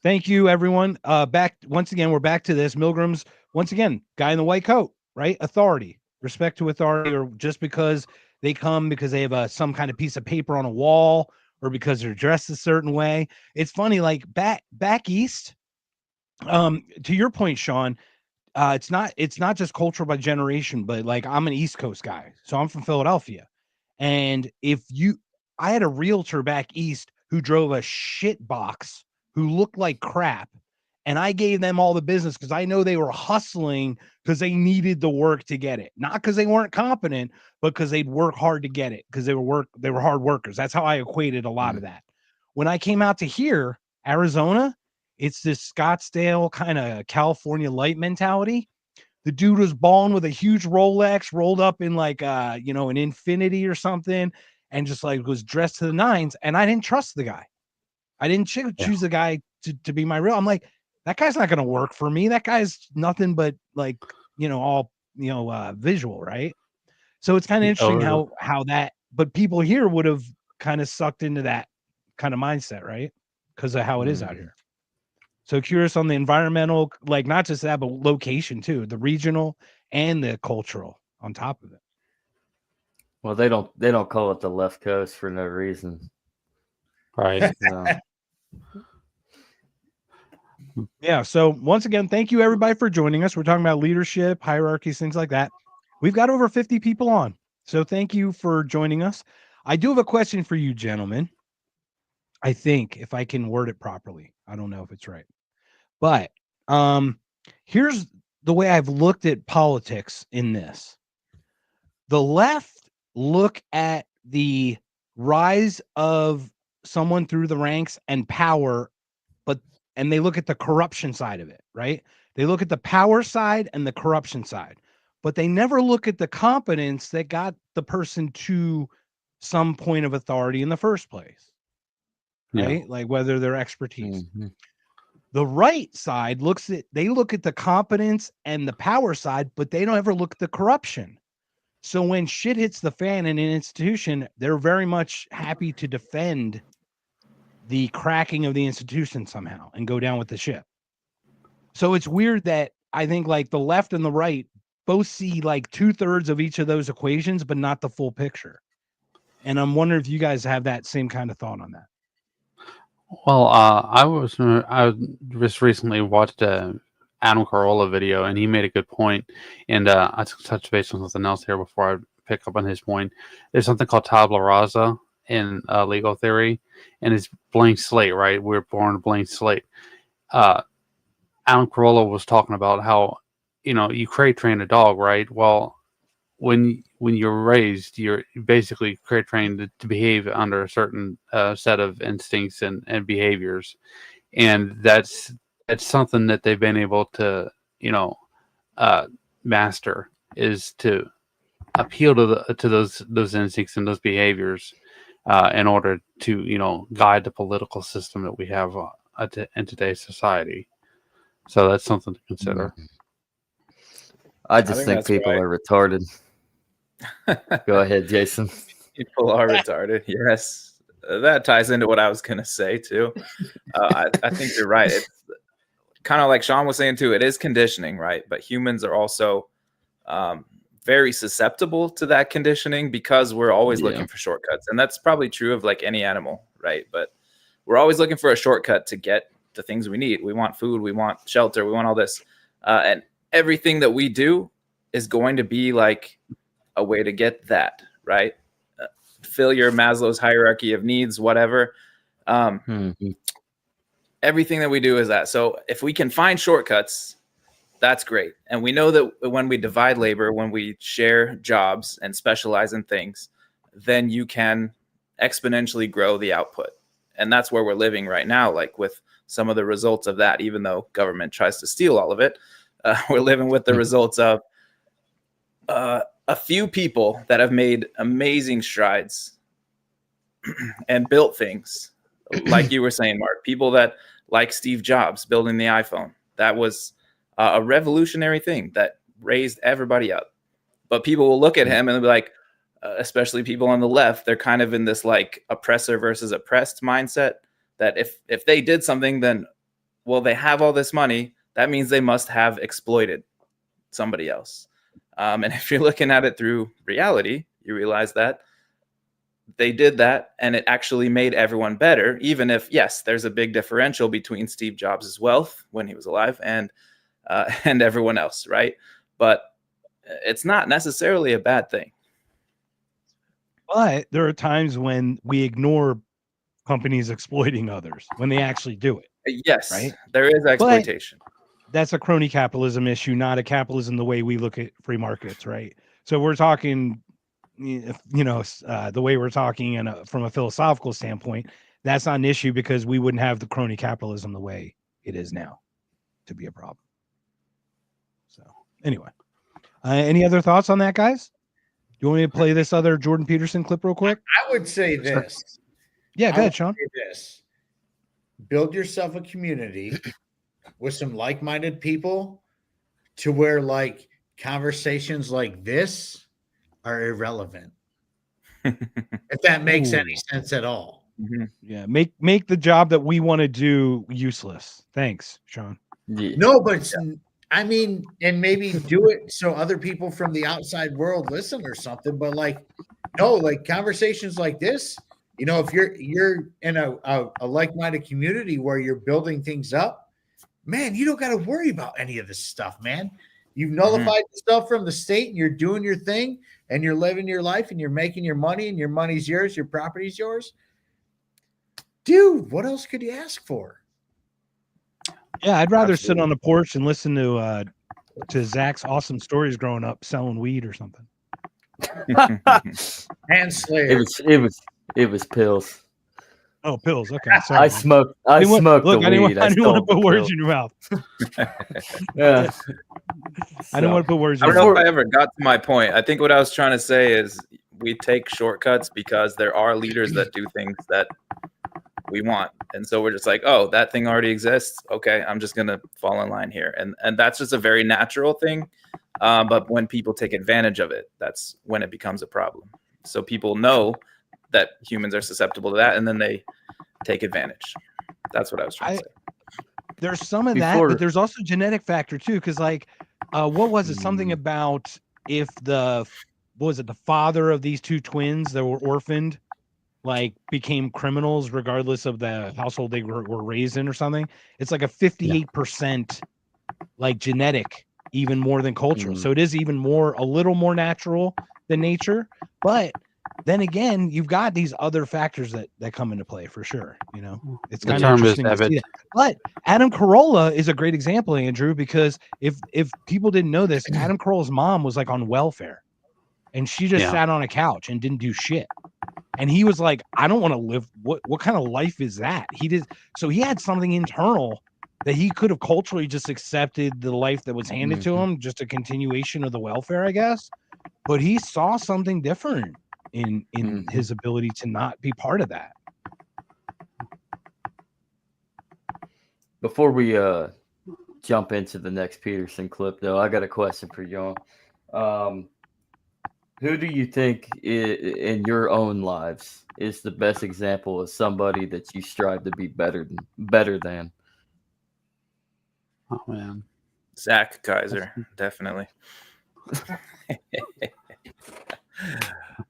Thank you, everyone. Back once again, we're back to this. Milgram's once again, guy in the white coat, right? Authority, respect to authority, or just because they come because they have some kind of piece of paper on a wall, or because they're dressed a certain way. It's funny, like back east. To your point, Sean, it's not just cultural by generation, but like I'm an East Coast guy, so I'm from Philadelphia, and I had a realtor back east who drove a shit box who looked like crap, and I gave them all the business because I know they were hustling because they needed the work to get it, not because they weren't competent, but because they'd work hard to get it because they were hard workers. That's how I equated a lot of that. When I came out to here, Arizona, it's this Scottsdale kind of California light mentality. The dude was balling with a huge Rolex rolled up in like an Infinity or something, and just like was dressed to the nines. And I didn't trust the guy. I didn't choose the guy to be my real. I'm like, that guy's not going to work for me. That guy's nothing but like, all, visual. Right. So it's kind of interesting how that, but people here would have kind of sucked into that kind of mindset, right? Because of how it is out here. So curious on the environmental, like not just that, but location too, the regional and the cultural on top of it. Well, they don't call it the left coast for no reason. right. So. Yeah. So once again, thank you everybody for joining us. We're talking about leadership, hierarchies, things like that. We've got over 50 people on. So thank you for joining us. I do have a question for you, gentlemen. I think if I can word it properly. I don't know if it's right. But here's the way I've looked at politics in this. The left look at the rise of someone through the ranks and power, and they look at the corruption side of it, right? They look at the power side and the corruption side, but they never look at the competence that got the person to some point of authority in the first place, right? Yeah. Like whether their expertise. Mhm. The right side look at the competence and the power side, but they don't ever look at the corruption. So when shit hits the fan in an institution, they're very much happy to defend the cracking of the institution somehow and go down with the ship. So it's weird that I think like the left and the right both see like 2/3 of each of those equations, but not the full picture. And I'm wondering if you guys have that same kind of thought on that. Well, I just recently watched a Adam Carolla video, and he made a good point. And I touched base on something else here before I pick up on his point. There's something called tabula rasa in legal theory, and it's blank slate, right? We're born a blank slate. Adam Carolla was talking about how, you crate train a dog, right? Well, when you're raised, you're basically crate trained to behave under a certain set of instincts and behaviors, and that's something that they've been able to master, is to appeal to those instincts and those behaviors in order to guide the political system that we have in today's society. So that's something to consider. I just think that's people right. are retarded. Go ahead, Jason. People are retarded. Yes, that ties into what I was going to say too. I think you're right. It's kind of like Sean was saying too. It is conditioning, right? But humans are also very susceptible to that conditioning because we're always looking for shortcuts, and that's probably true of like any animal, right? But we're always looking for a shortcut to get the things we need. We want food, we want shelter, we want all this, and everything that we do is going to be like a way to get that, right? Fill your Maslow's hierarchy of needs, whatever. Everything that we do is that. So if we can find shortcuts, that's great. And we know that when we divide labor, when we share jobs and specialize in things, then you can exponentially grow the output. And that's where we're living right now, like with some of the results of that, even though government tries to steal all of it. We're living with the results of a few people that have made amazing strides and built things, like you were saying, Mark, people that like Steve Jobs building the iPhone. That was a revolutionary thing that raised everybody up. But people will look at him and they'll be like, especially people on the left, they're kind of in this like oppressor versus oppressed mindset that if they did something, then, well, they have all this money. That means they must have exploited somebody else. And if you're looking at it through reality, you realize that they did that and it actually made everyone better, even if, yes, there's a big differential between Steve Jobs' wealth when he was alive and everyone else, right? But it's not necessarily a bad thing. But there are times when we ignore companies exploiting others when they actually do it. Yes, right? There is exploitation. But that's a crony capitalism issue, not a capitalism the way we look at free markets, right? So we're talking, the way we're talking and from a philosophical standpoint, that's not an issue because we wouldn't have the crony capitalism the way it is now to be a problem. So anyway, any other thoughts on that, guys? Do you want me to play this other Jordan Peterson clip real quick? I would say this. Yeah, go ahead, Sean. This. Build yourself a community with some like-minded people to where like conversations like this are irrelevant. If that makes any sense at all. Mm-hmm. Yeah, make the job that we want to do useless. Thanks, Sean. Yeah. No, but I mean, and maybe do it so other people from the outside world listen or something. But like, no, like conversations like this, if you're in a like-minded community where you're building things up, man, you don't got to worry about any of this stuff, man. You've nullified yourself from the state and you're doing your thing and you're living your life and you're making your money and your money's yours, your property's yours. Dude, what else could you ask for? Yeah, I'd rather sit on the porch and listen to Zach's awesome stories growing up selling weed or something. And Slayer. It was pills. Oh, pills. Okay, sorry. I smoked the weed. I didn't want to put words in your mouth. Yeah. I didn't want to put words in I your don't know mouth. if I ever got to my point. I think what I was trying to say is we take shortcuts because there are leaders that do things that we want. And so we're just like, oh, that thing already exists. Okay, I'm just going to fall in line here. And that's just a very natural thing. But when people take advantage of it, that's when it becomes a problem. So people know that humans are susceptible to that, and then they take advantage. That's what I was trying to say. There's some of that, but there's also genetic factor too. Because like, what was it? Something about if the father of these two twins that were orphaned, like became criminals regardless of the household they were raised in or something. It's like a 58% like genetic, even more than cultural. So it is even more, a little more natural than nature. But then again, you've got these other factors that come into play for sure. You know, it's kind of interesting to see that. But Adam Carolla is a great example, Andrew, because if people didn't know this, Adam Carolla's mom was like on welfare and she just sat on a couch and didn't do shit. And he was like, I don't want to live. What kind of life is that? So he had something internal that he could have culturally just accepted the life that was handed to him, just a continuation of the welfare, I guess. But he saw something different in his ability to not be part of that. Before we jump into the next Peterson clip, though, I got a question for y'all. Who do you think in your own lives is the best example of somebody that you strive to be better than? Oh man, Zach Kaiser, definitely.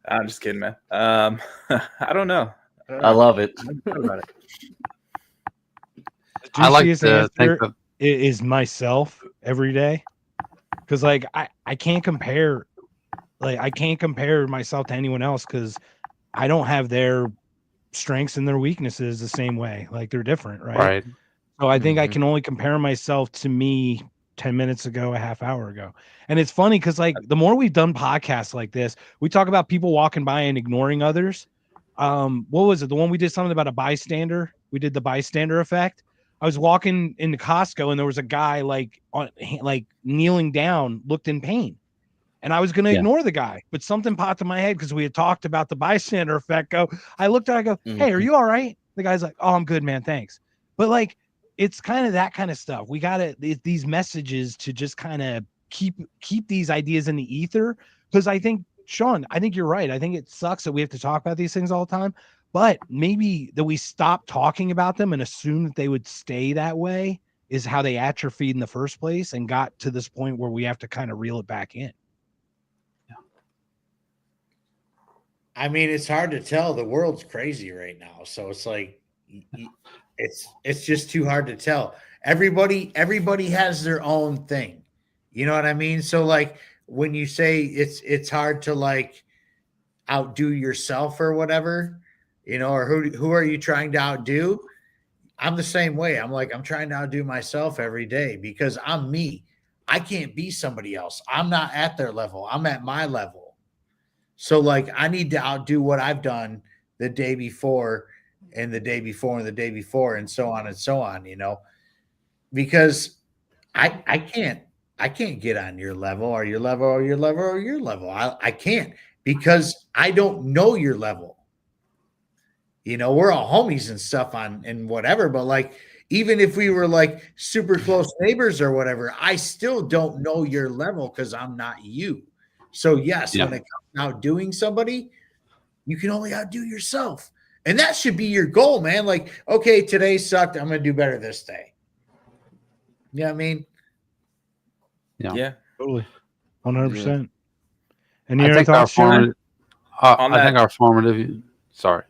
I'm just kidding, man. I don't know. I love it. I like to think of is myself every day, because like I can't compare. Like I can't compare myself to anyone else because I don't have their strengths and their weaknesses the same way. Like they're different, right? So I think I can only compare myself to me 10 minutes ago, a half hour ago. And it's funny because like the more we've done podcasts like this, we talk about people walking by and ignoring others. What was it? The one we did something about a bystander. We did the bystander effect. I was walking into Costco and there was a guy like kneeling down, looked in pain. And I was going to ignore the guy, but something popped in my head because we had talked about the bystander effect. I looked at it, I go, hey, are you all right? The guy's like, oh, I'm good, man. Thanks. But like, it's kind of that kind of stuff. We got to these messages to just kind of keep these ideas in the ether. Because I think, Sean, I think you're right. I think it sucks that we have to talk about these things all the time, but maybe that we stop talking about them and assume that they would stay that way is how they atrophied in the first place and got to this point where we have to kind of reel it back in. I mean, it's hard to tell. The world's crazy right now. So it's like, it's just too hard to tell. Everybody has their own thing. You know what I mean? So like when you say it's hard to like outdo yourself or whatever, you know, or who are you trying to outdo? I'm the same way. I'm like, I'm trying to outdo myself every day because I'm me. I can't be somebody else. I'm not at their level. I'm at my level. So like I need to outdo what I've done the day before and the day before and the day before and so on, you know, because I can't get on your level or your level or your level or your level. I can't because I don't know your level. You know, we're all homies and stuff and whatever, but like even if we were like super close neighbors or whatever, I still don't know your level because I'm not you. So yes, when it comes to outdoing somebody, you can only outdo yourself. And that should be your goal, man. Like, okay, today sucked. I'm going to do better this day. You know what I mean? Yeah. Totally. 100%. And I think our formative, sorry.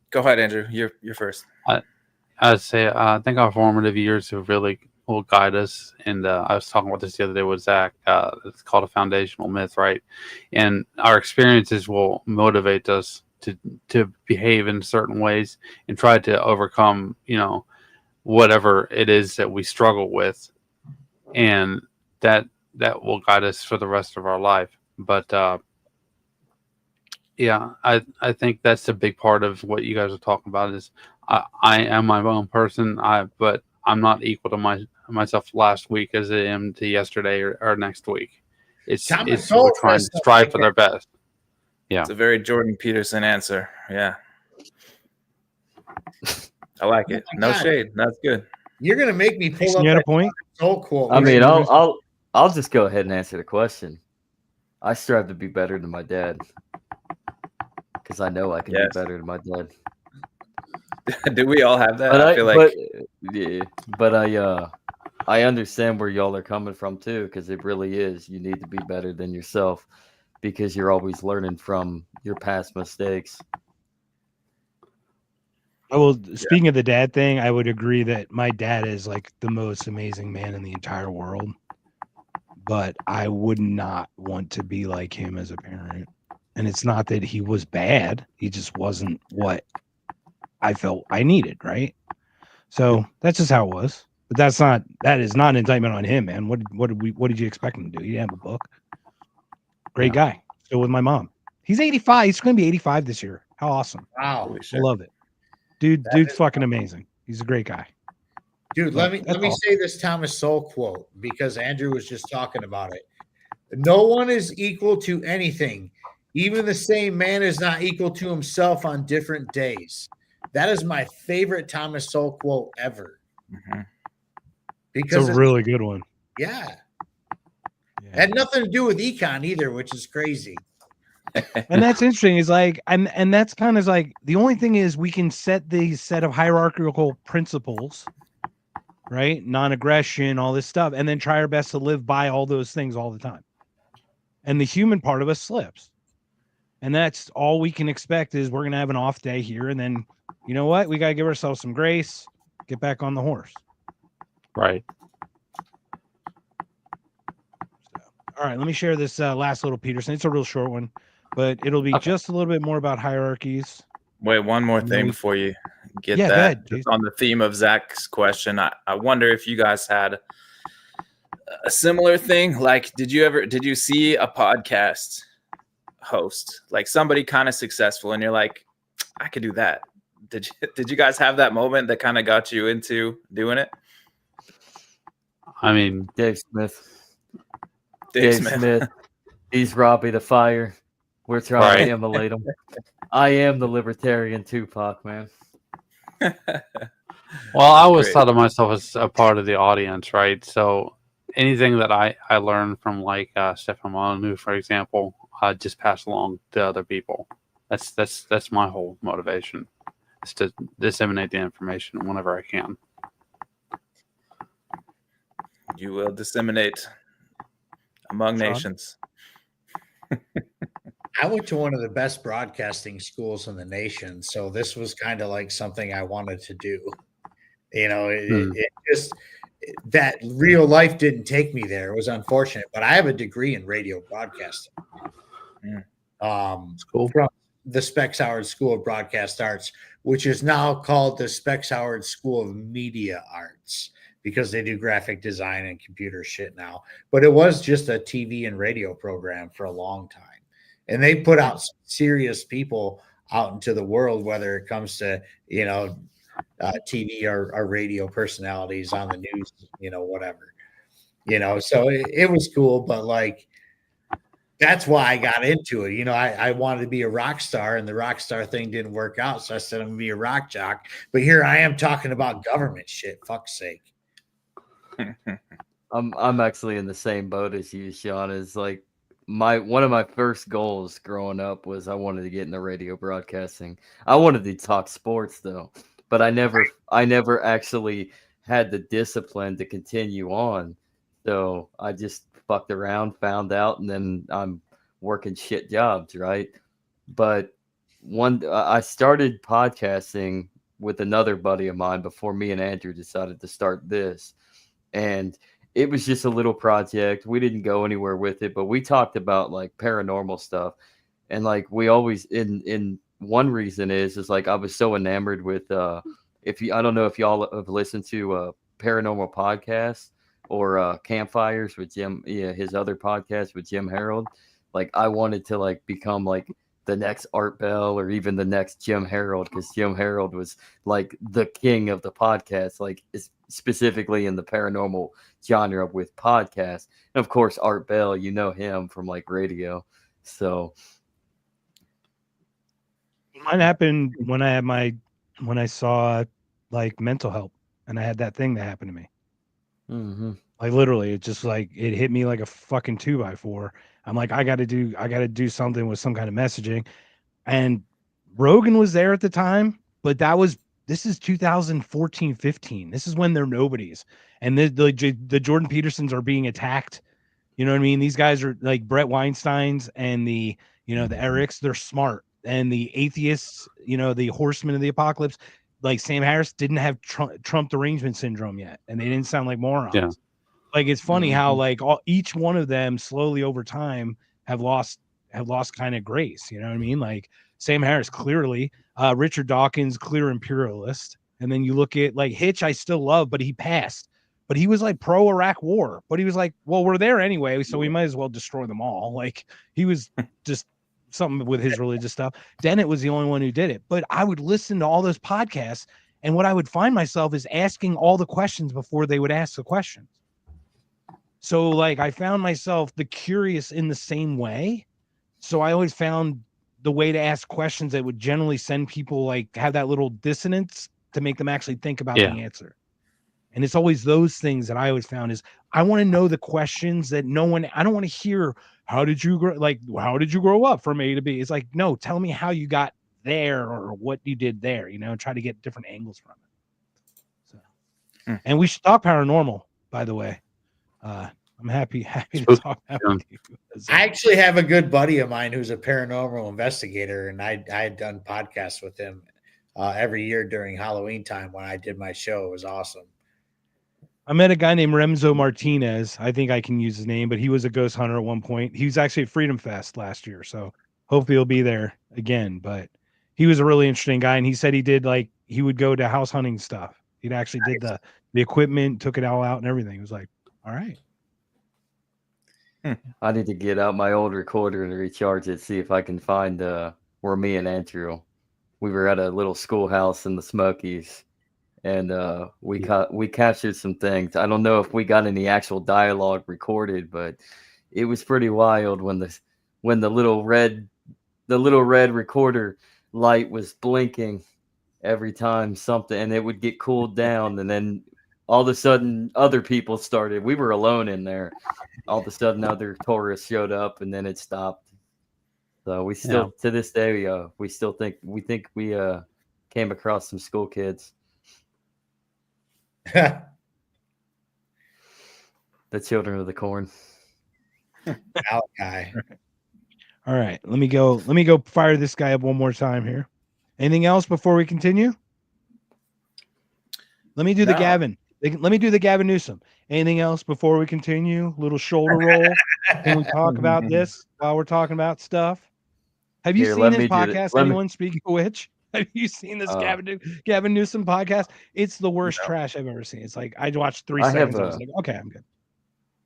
Go ahead, Andrew. You're first. I'd say I think our formative years have really will guide us. And I was talking about this the other day with Zach. It's called a foundational myth, right? And our experiences will motivate us to behave in certain ways and try to overcome, whatever it is that we struggle with, and that will guide us for the rest of our life. But yeah, I think that's a big part of what you guys are talking about. Is I am my own person, but I'm not equal to myself last week as I am to yesterday or next week. It's we're trying to strive for their best. Yeah, It's a very Jordan Peterson answer. Yeah. I like it. No shade. That's good. You're gonna make me pull up You had a that point? soul quote. I mean, I'll just go ahead and answer the question. I strive to be better than my dad because I know I can be better than my dad. Do we all have that? I feel like, but I understand where y'all are coming from too, because it really is. You need to be better than yourself because you're always learning from your past mistakes. Well, speaking of the dad thing, I would agree that my dad is like the most amazing man in the entire world, but I would not want to be like him as a parent. And it's not that he was bad. He just wasn't what I felt I needed. Right. So that's just how it was. But that is not an indictment on him, man. What did you expect him to do? He didn't have a book. Great guy. Still with my mom. He's 85. He's going to be 85 this year. How awesome. Wow. I love it. Dude's fucking amazing. He's a great guy. Dude, let me say this Thomas Sowell quote, because Andrew was just talking about it. No one is equal to anything. Even the same man is not equal to himself on different days. That is my favorite Thomas Sowell quote ever. Mm-hmm. Because it's a really good one. Yeah. Had nothing to do with econ either, which is crazy. And that's interesting. Is like, and that's kind of like the only thing is we can set these set of hierarchical principles, right? Non-aggression, all this stuff, and then try our best to live by all those things all the time. And the human part of us slips. And that's all we can expect is we're gonna have an off day here, and then you know what? We gotta give ourselves some grace, get back on the horse. Right. All right, let me share this last little Peterson. It's a real short one, but it'll be just a little bit more about hierarchies. Wait, one more thing before you get that. Go ahead, just on the theme of Zach's question, I wonder if you guys had a similar thing. Like, did you see a podcast host, like somebody kind of successful, and you're like, I could do that? Did you guys have that moment that kind of got you into doing it? I mean, Dave Smith. He's Robbie the Fire. We're trying to emulate him. I am the libertarian Tupac, man. Well, I always thought of myself as a part of the audience, right? So anything that I learned from like Stefan Molyneux, for example, I just pass along to other people. That's my whole motivation, is to disseminate the information whenever I can. You will disseminate among nations. I went to one of the best broadcasting schools in the nation, so this was kind of like something I wanted to do. It just that real life didn't take me there. It was unfortunate, but I have a degree in radio broadcasting. It's cool. From the Specs Howard School of Broadcast Arts, which is now called the Specs Howard School of Media Arts, because they do graphic design and computer shit now. But it was just a TV and radio program for a long time. And they put out some serious people out into the world, whether it comes to, TV or radio personalities on the news, whatever. So it was cool, but like, that's why I got into it. I wanted to be a rock star, and the rock star thing didn't work out. So I said, I'm going to be a rock jock. But here I am talking about government shit. Fuck's sake. I'm actually in the same boat as you, Sean. Is like one of my first goals growing up was I wanted to get into radio broadcasting. I wanted to talk sports though, but I never actually had the discipline to continue on. So I just fucked around, found out, and then I'm working shit jobs, right? But I started podcasting with another buddy of mine before me and Andrew decided to start this. and it was just a little project. We didn't go anywhere with it, but we talked about like paranormal stuff, and like we always in one reason is like I was so enamored with I don't know if y'all have listened to paranormal podcasts or campfires with Jim, his other podcast with Jim Harold. Like I wanted to like become like the next Art Bell or even the next Jim Harold, because Jim Harold was like the king of the podcast, like specifically in the paranormal genre with podcasts. And of course, Art Bell, you know him from like radio. So mine happened when I saw like mental help, and I had that thing that happened to me. mm-hmm. Like literally, it just like it hit me like a fucking 2x4. I'm like, I got to do something with some kind of messaging. And Rogan was there at the time, but this is 2014, 15. This is when they're nobodies, and the Jordan Petersons are being attacked. You know what I mean? These guys are like Brett Weinsteins and the Erics. They're smart, and the atheists, the horsemen of the apocalypse, like Sam Harris, didn't have Trump derangement syndrome yet, and they didn't sound like morons. Yeah. Like it's funny how like each one of them slowly over time have lost kind of grace. You know what I mean? Like Sam Harris, clearly, Richard Dawkins, clear imperialist. And then you look at like Hitch, I still love, but he passed. But he was like pro Iraq war. But he was like, well, we're there anyway, so we might as well destroy them all. Like he was just something with his religious stuff. Dennett was the only one who did it. But I would listen to all those podcasts, and what I would find myself is asking all the questions before they would ask the questions. So like I found myself the curious in the same way. So I always found the way to ask questions that would generally send people like have that little dissonance to make them actually think about the answer. And it's always those things that I always found is I want to know the questions that I don't want to hear, how did you grow up from A to B? It's like, no, tell me how you got there or what you did there, and try to get different angles from it. So, and we should talk paranormal, by the way. I'm happy to talk about with you. I actually have a good buddy of mine who's a paranormal investigator, and I had done podcasts with him every year during Halloween time when I did my show. It was awesome. I met a guy named Remzo Martinez. I think I can use his name, but he was a ghost hunter at one point. He was actually at Freedom Fest last year, so hopefully he'll be there again. But he was a really interesting guy, and he said he would go to house hunting stuff. He'd actually did the equipment, took it all out and everything. It was like, all right. I need to get out my old recorder and recharge it, see if I can find where me and Andrew, we were at a little schoolhouse in the Smokies, and we captured some things. I don't know if we got any actual dialogue recorded, but it was pretty wild when the little red recorder light was blinking every time something, and it would get cooled down, and then all of a sudden other people started. We were alone in there. All of a sudden other tourists showed up, and then it stopped. So we still to this day we still think we came across some school kids. The children of the corn. Malachi. All right, let me go fire this guy up one more time here. Anything else before we continue? Let me do the Gavin. Let me do the Gavin Newsom. Anything else before we continue? Little shoulder roll. Can we talk about this while we're talking about stuff? Have you seen his podcast? Anyone, speaking of which? Have you seen this Gavin Newsom podcast? It's the worst trash I've ever seen. It's like I watched 3 seconds. I was like, okay, I'm good.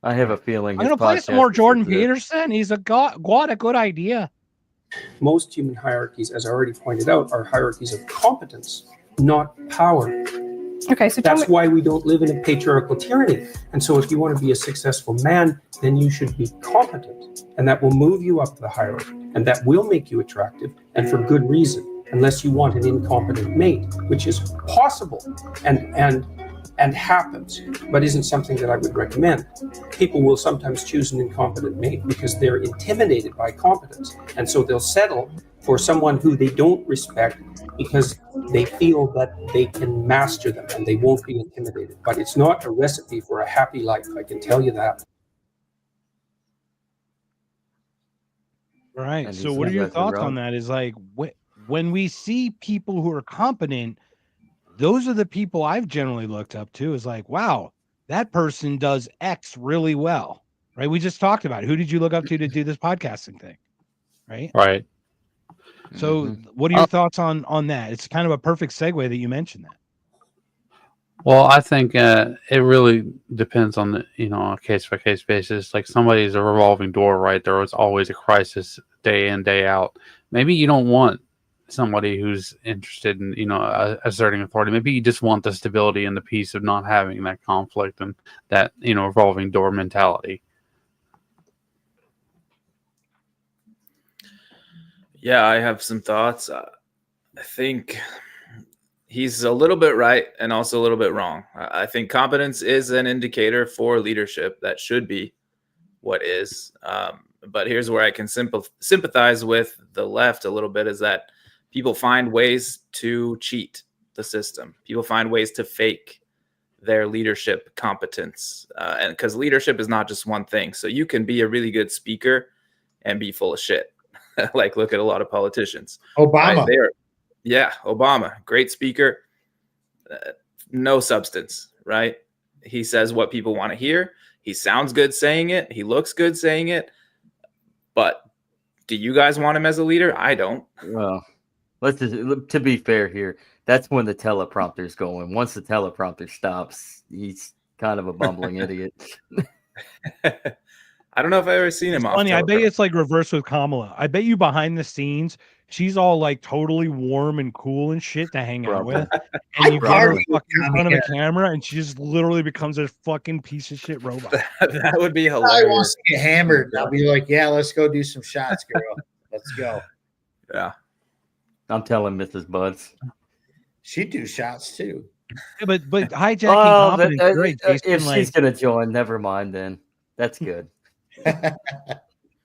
I have a feeling. I'm gonna play some more Jordan Peterson. He's a good idea. Most human hierarchies, as I already pointed out, are hierarchies of competence, not power. Okay, so that's why we don't live in a patriarchal tyranny. And so if you want to be a successful man, then you should be competent. And that will move you up the hierarchy. And that will make you attractive, and for good reason, unless you want an incompetent mate, which is possible and happens, but isn't something that I would recommend. People will sometimes choose an incompetent mate because they're intimidated by competence. And so they'll settle for someone who they don't respect because they feel that they can master them and they won't be intimidated. But it's not a recipe for a happy life, I can tell you that. All right. So what are your thoughts on that? Is like when we see people who are competent, those are the people I've generally looked up to. Is like, wow, that person does X really well, right? We just talked about it. Who did you look up to do this podcasting thing, right? Right. So what are your thoughts on that? It's kind of a perfect segue that you mentioned that. Well, I think it really depends on the a case by case basis. Like somebody's a revolving door, right? There was always a crisis day in, day out. Maybe you don't want somebody who's interested in asserting authority. Maybe you just want the stability and the peace of not having that conflict and that revolving door mentality. Yeah, I have some thoughts. I think he's a little bit right and also a little bit wrong. I think competence is an indicator for leadership. That should be what is. But here's where I can sympathize with the left a little bit, is that people find ways to cheat the system. People find ways to fake their leadership competence. And because leadership is not just one thing. So you can be a really good speaker and be full of shit. Like, look at a lot of politicians. Obama. Right? Obama, great speaker, no substance, right? He says what people want to hear. He sounds good saying it. He looks good saying it. But do you guys want him as a leader? I don't. Well, to be fair here, that's when the teleprompter's going. Once the teleprompter stops, he's kind of a bumbling idiot. I don't know if I've ever seen him off. Funny, I bet it's like reverse with Kamala. I bet you behind the scenes, she's all like totally warm and cool and shit to hang out with. And you get her fucking in front of a camera and she just literally becomes a fucking piece of shit robot. That would be hilarious. I want to get hammered. I'll be like, yeah, let's go do some shots, girl. Let's go. Yeah. I'm telling Mrs. Buds. She'd do shots too. Yeah, but hijacking competence is great. If she's gonna join, never mind then. That's good.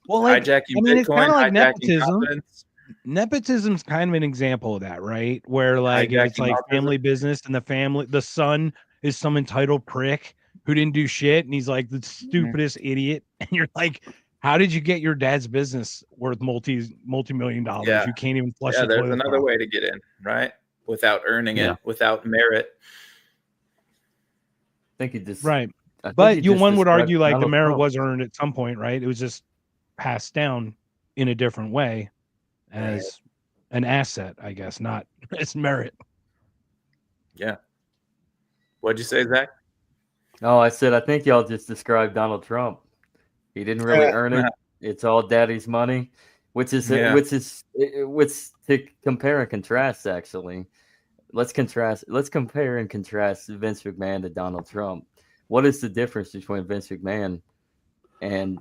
Well, like, hijacking it's kind of like nepotism. confidence. Nepotism's kind of an example of that, right? Where like if it's like family business and the son is some entitled prick who didn't do shit, and he's like the stupidest idiot, and you're like, how did you get your dad's business worth multi-million dollars? Yeah. You can't even flush. Yeah, there's another way to get in, right? Without earning it, without merit. I think it just right. But one would argue like the merit was earned at some point, right? It was just passed down in a different way as an asset, I guess, not as merit. Yeah. What'd you say, Zach? Oh, I said, I think y'all just described Donald Trump. He didn't really earn it. It's all daddy's money, which to compare and contrast, actually. Let's compare and contrast Vince McMahon to Donald Trump. What is the difference between Vince McMahon and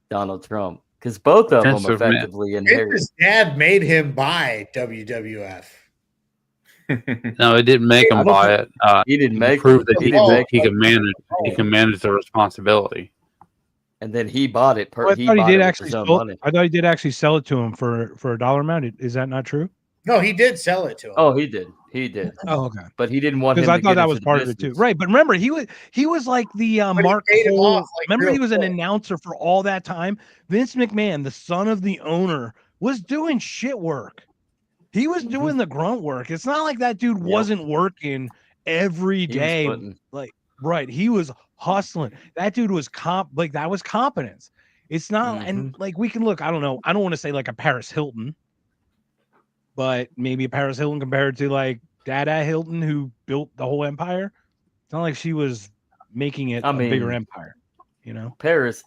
Donald Trump? Because both of them effectively inherited. His dad made him buy WWF. No, it didn't make him buy it. He didn't make prove that he can manage. He can manage the responsibility. And then he bought it. I thought he did actually sell it to him for a dollar amount. Is that not true? No, he did sell it to him. Oh, he did. He did. Oh, okay. But he didn't want him because I thought that was part of it too. Right, but remember, he was like the Mark Cole. Remember, he was an announcer for all that time. Vince McMahon, the son of the owner, was doing shit work. He was doing the grunt work. It's not like that dude wasn't working every day. He was hustling. That dude was that was competence. It's not, and like we can look. I don't know. I don't want to say like a Paris Hilton, but maybe a Paris Hilton compared to like Dada Hilton, who built the whole empire. It's not like she was making it a bigger empire, you know. Paris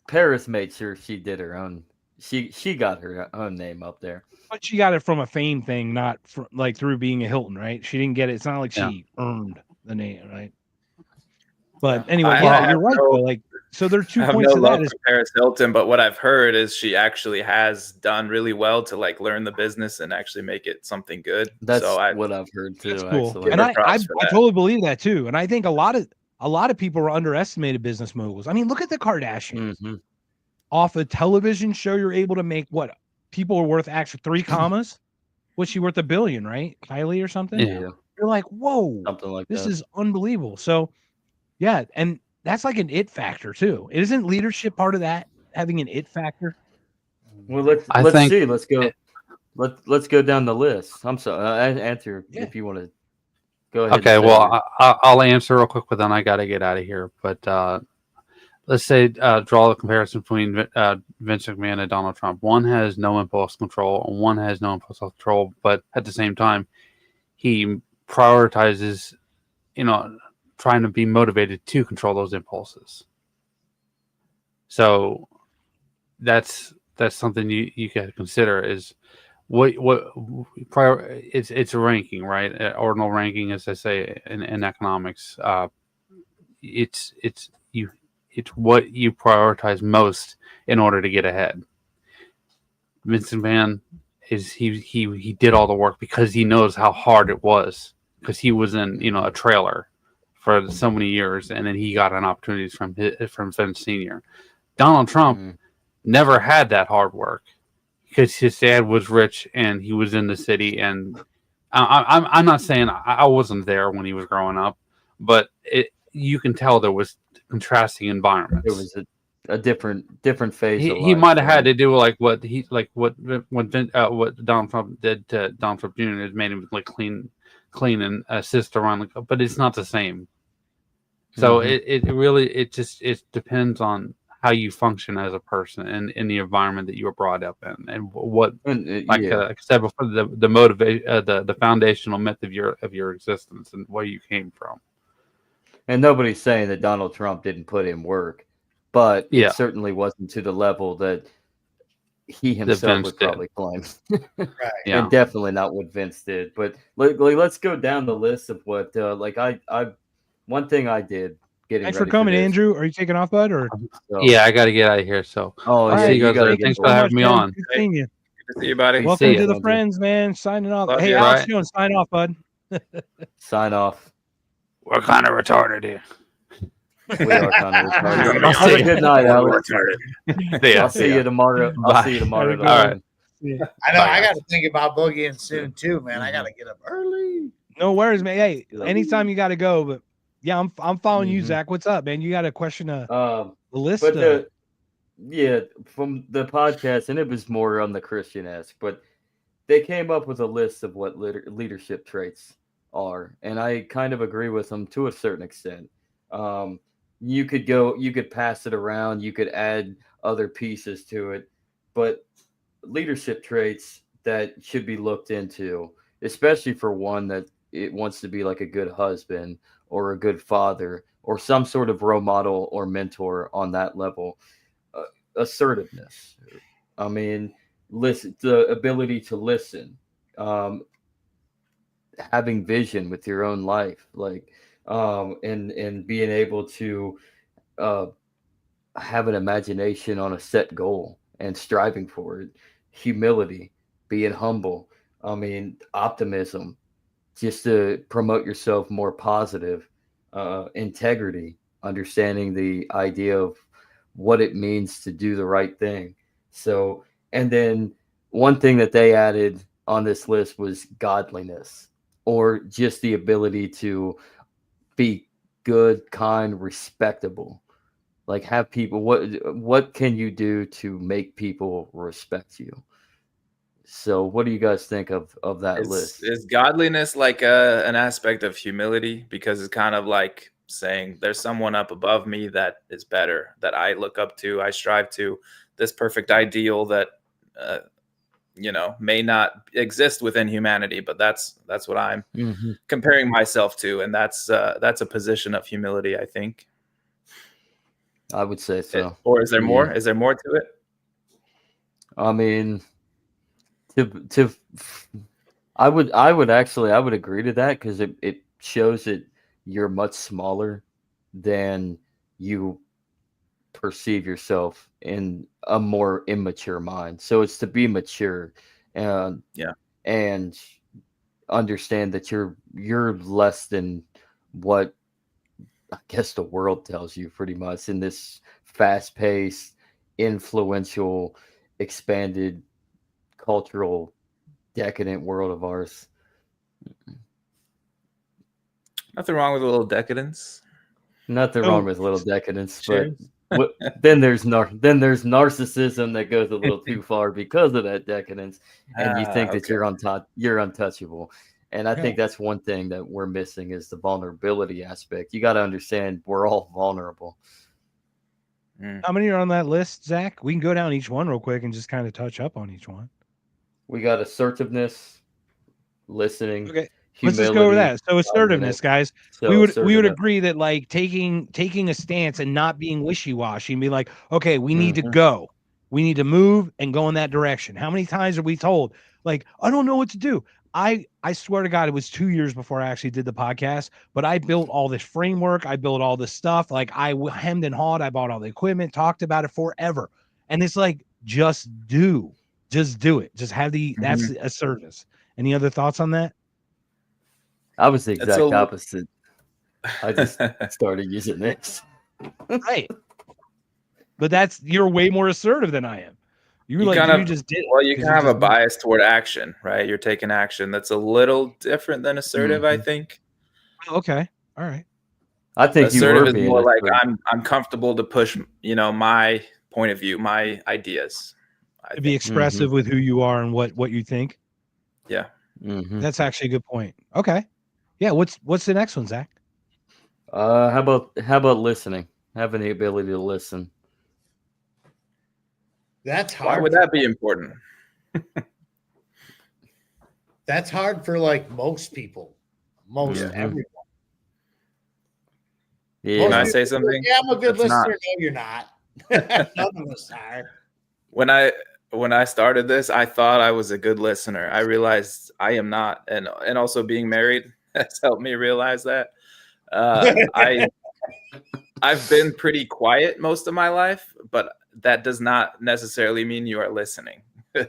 made sure she did her own. She got her own name up there. But she got it from a fame thing, not from, like through being a Hilton, right? She didn't get it. It's not like she earned the name, right? But anyway, you're right. Though. So there are 2 points to that. Paris Hilton, but what I've heard is she actually has done really well to like learn the business and actually make it something good. That's what I've heard too. That's cool. Actually. And I totally believe that too. And I think a lot of people are underestimated business moguls. I mean, look at the Kardashians. Mm-hmm. Off a television show, you're able to make what people are worth actually 3 commas. What's she worth $1 billion, right? Kylie or something? Yeah. You're like, whoa, something like this that. is unbelievable. So yeah, and that's like an it factor too. Isn't leadership part of that, having an it factor? Well, let's see. Let's go. Let's go down the list. I'm sorry. Answer if you want to. Go ahead. Okay, and say well, I'll answer real quick, but then I got to get out of here. But let's say draw the comparison between Vince McMahon and Donald Trump. One has no impulse control, and one has no impulse control. But at the same time, he prioritizes, trying to be motivated to control those impulses. So that's something you got to consider is what it's a ranking, right? Ordinal ranking, as I say in economics. It's what you prioritize most in order to get ahead. Vincent McMahon he did all the work because he knows how hard it was, because he was in a trailer for so many years, and then he got an opportunity from Vince Senior. Donald Trump never had that hard work because his dad was rich and he was in the city. And I'm not saying I wasn't there when he was growing up, but you can tell there was contrasting environments. It was a different phase. He might have had to do what Donald Trump did to Donald Trump Jr. It made him like clean and assist around, but it's not the same. So it really depends on how you function as a person and in the environment that you were brought up in, and what, like I said before, the motivate, the foundational myth of your existence and where you came from. And nobody's saying that Donald Trump didn't put in work, but it certainly wasn't to the level that he himself would probably claim. Right. And definitely not what Vince did. But let's go down the list of what one thing I did. Thanks for coming, Andrew. Are you taking off, bud? Or yeah, I got to get out of here. So I'll see you guys later. Thanks for having me on. Good to see you, buddy. Welcome to the Friends, man. Signing off. Hey, Alex, sign off, bud. Sign off. We're kind of retarded here. We are kind of retarded. Have a good night, Alex. I'll see you tomorrow. I'll see you tomorrow. All right. I know. I got to think about boogieing soon too, man. I got to get up early. No worries, man. Hey, anytime you got to go, but yeah, I'm following you, Zach. What's up, man? You got a question? The list? But from the podcast, and it was more on the Christian-esque, but they came up with a list of what leadership traits are, and I kind of agree with them to a certain extent. You could pass it around, you could add other pieces to it, but leadership traits that should be looked into, especially for one that it wants to be like a good husband or a good father or some sort of role model or mentor on that level. Assertiveness. I mean, the ability to listen, having vision with your own life, and being able to have an imagination on a set goal and striving for it. Humility, being humble. I mean, optimism, just to promote yourself more positive. Integrity, understanding the idea of what it means to do the right thing. So, and then one thing that they added on this list was godliness, or just the ability to be good, kind, respectable. Like, have people, what can you do to make people respect you? So what do you guys think of that list? Is godliness like an aspect of humility? Because it's kind of like saying there's someone up above me that is better, that I look up to, I strive to, this perfect ideal that may not exist within humanity, but that's what I'm comparing myself to, and that's a position of humility, I think. I would say so. Or is there more? Is there more to it? I mean, I would agree to that, because it shows that you're much smaller than you perceive yourself in a more immature mind. So it's to be mature and understand that you're less than what I guess the world tells you, pretty much, in this fast-paced, influential, expanded, cultural, decadent world of ours. Nothing wrong with a little decadence. Nothing wrong with a little decadence, but then there's narcissism that goes a little too far because of that decadence, and you think that you're untouchable. And I think that's one thing that we're missing is the vulnerability aspect. You got to understand we're all vulnerable. How many are on that list, Zach? We can go down each one real quick and just kind of touch up on each one. We got assertiveness, listening. Okay. Humility, let's just go over that. So assertiveness, guys. So we would agree that like taking a stance and not being wishy-washy and be like, okay, we need to go. We need to move and go in that direction. How many times are we told, like, I don't know what to do? I swear to God, it was 2 years before I actually did the podcast, but I built all this framework. I built all this stuff. Like I hemmed and hawed. I bought all the equipment, talked about it forever. And it's like, just do it. Just have that's a service. Any other thoughts on that? I was the exact opposite. I just started using this. Right. But you're way more assertive than I am. You just did. Well, you can have a bias toward action, right? You're taking action. That's a little different than assertive, I think. Okay. All right. I think assertive is more like I'm comfortable to push, my point of view, my ideas. To be expressive with who you are and what you think. Yeah. That's actually a good point. Okay. Yeah. What's the next one, Zach? How about listening? Having the ability to listen. That's hard. Why would that be important? That's hard for like most people. Everyone. Yeah. Can I say something? Yeah, I'm a good listener. No, you're not. None of us are. When I started this, I thought I was a good listener. I realized I am not, and also being married has helped me realize that. I've been pretty quiet most of my life, but that does not necessarily mean you are listening.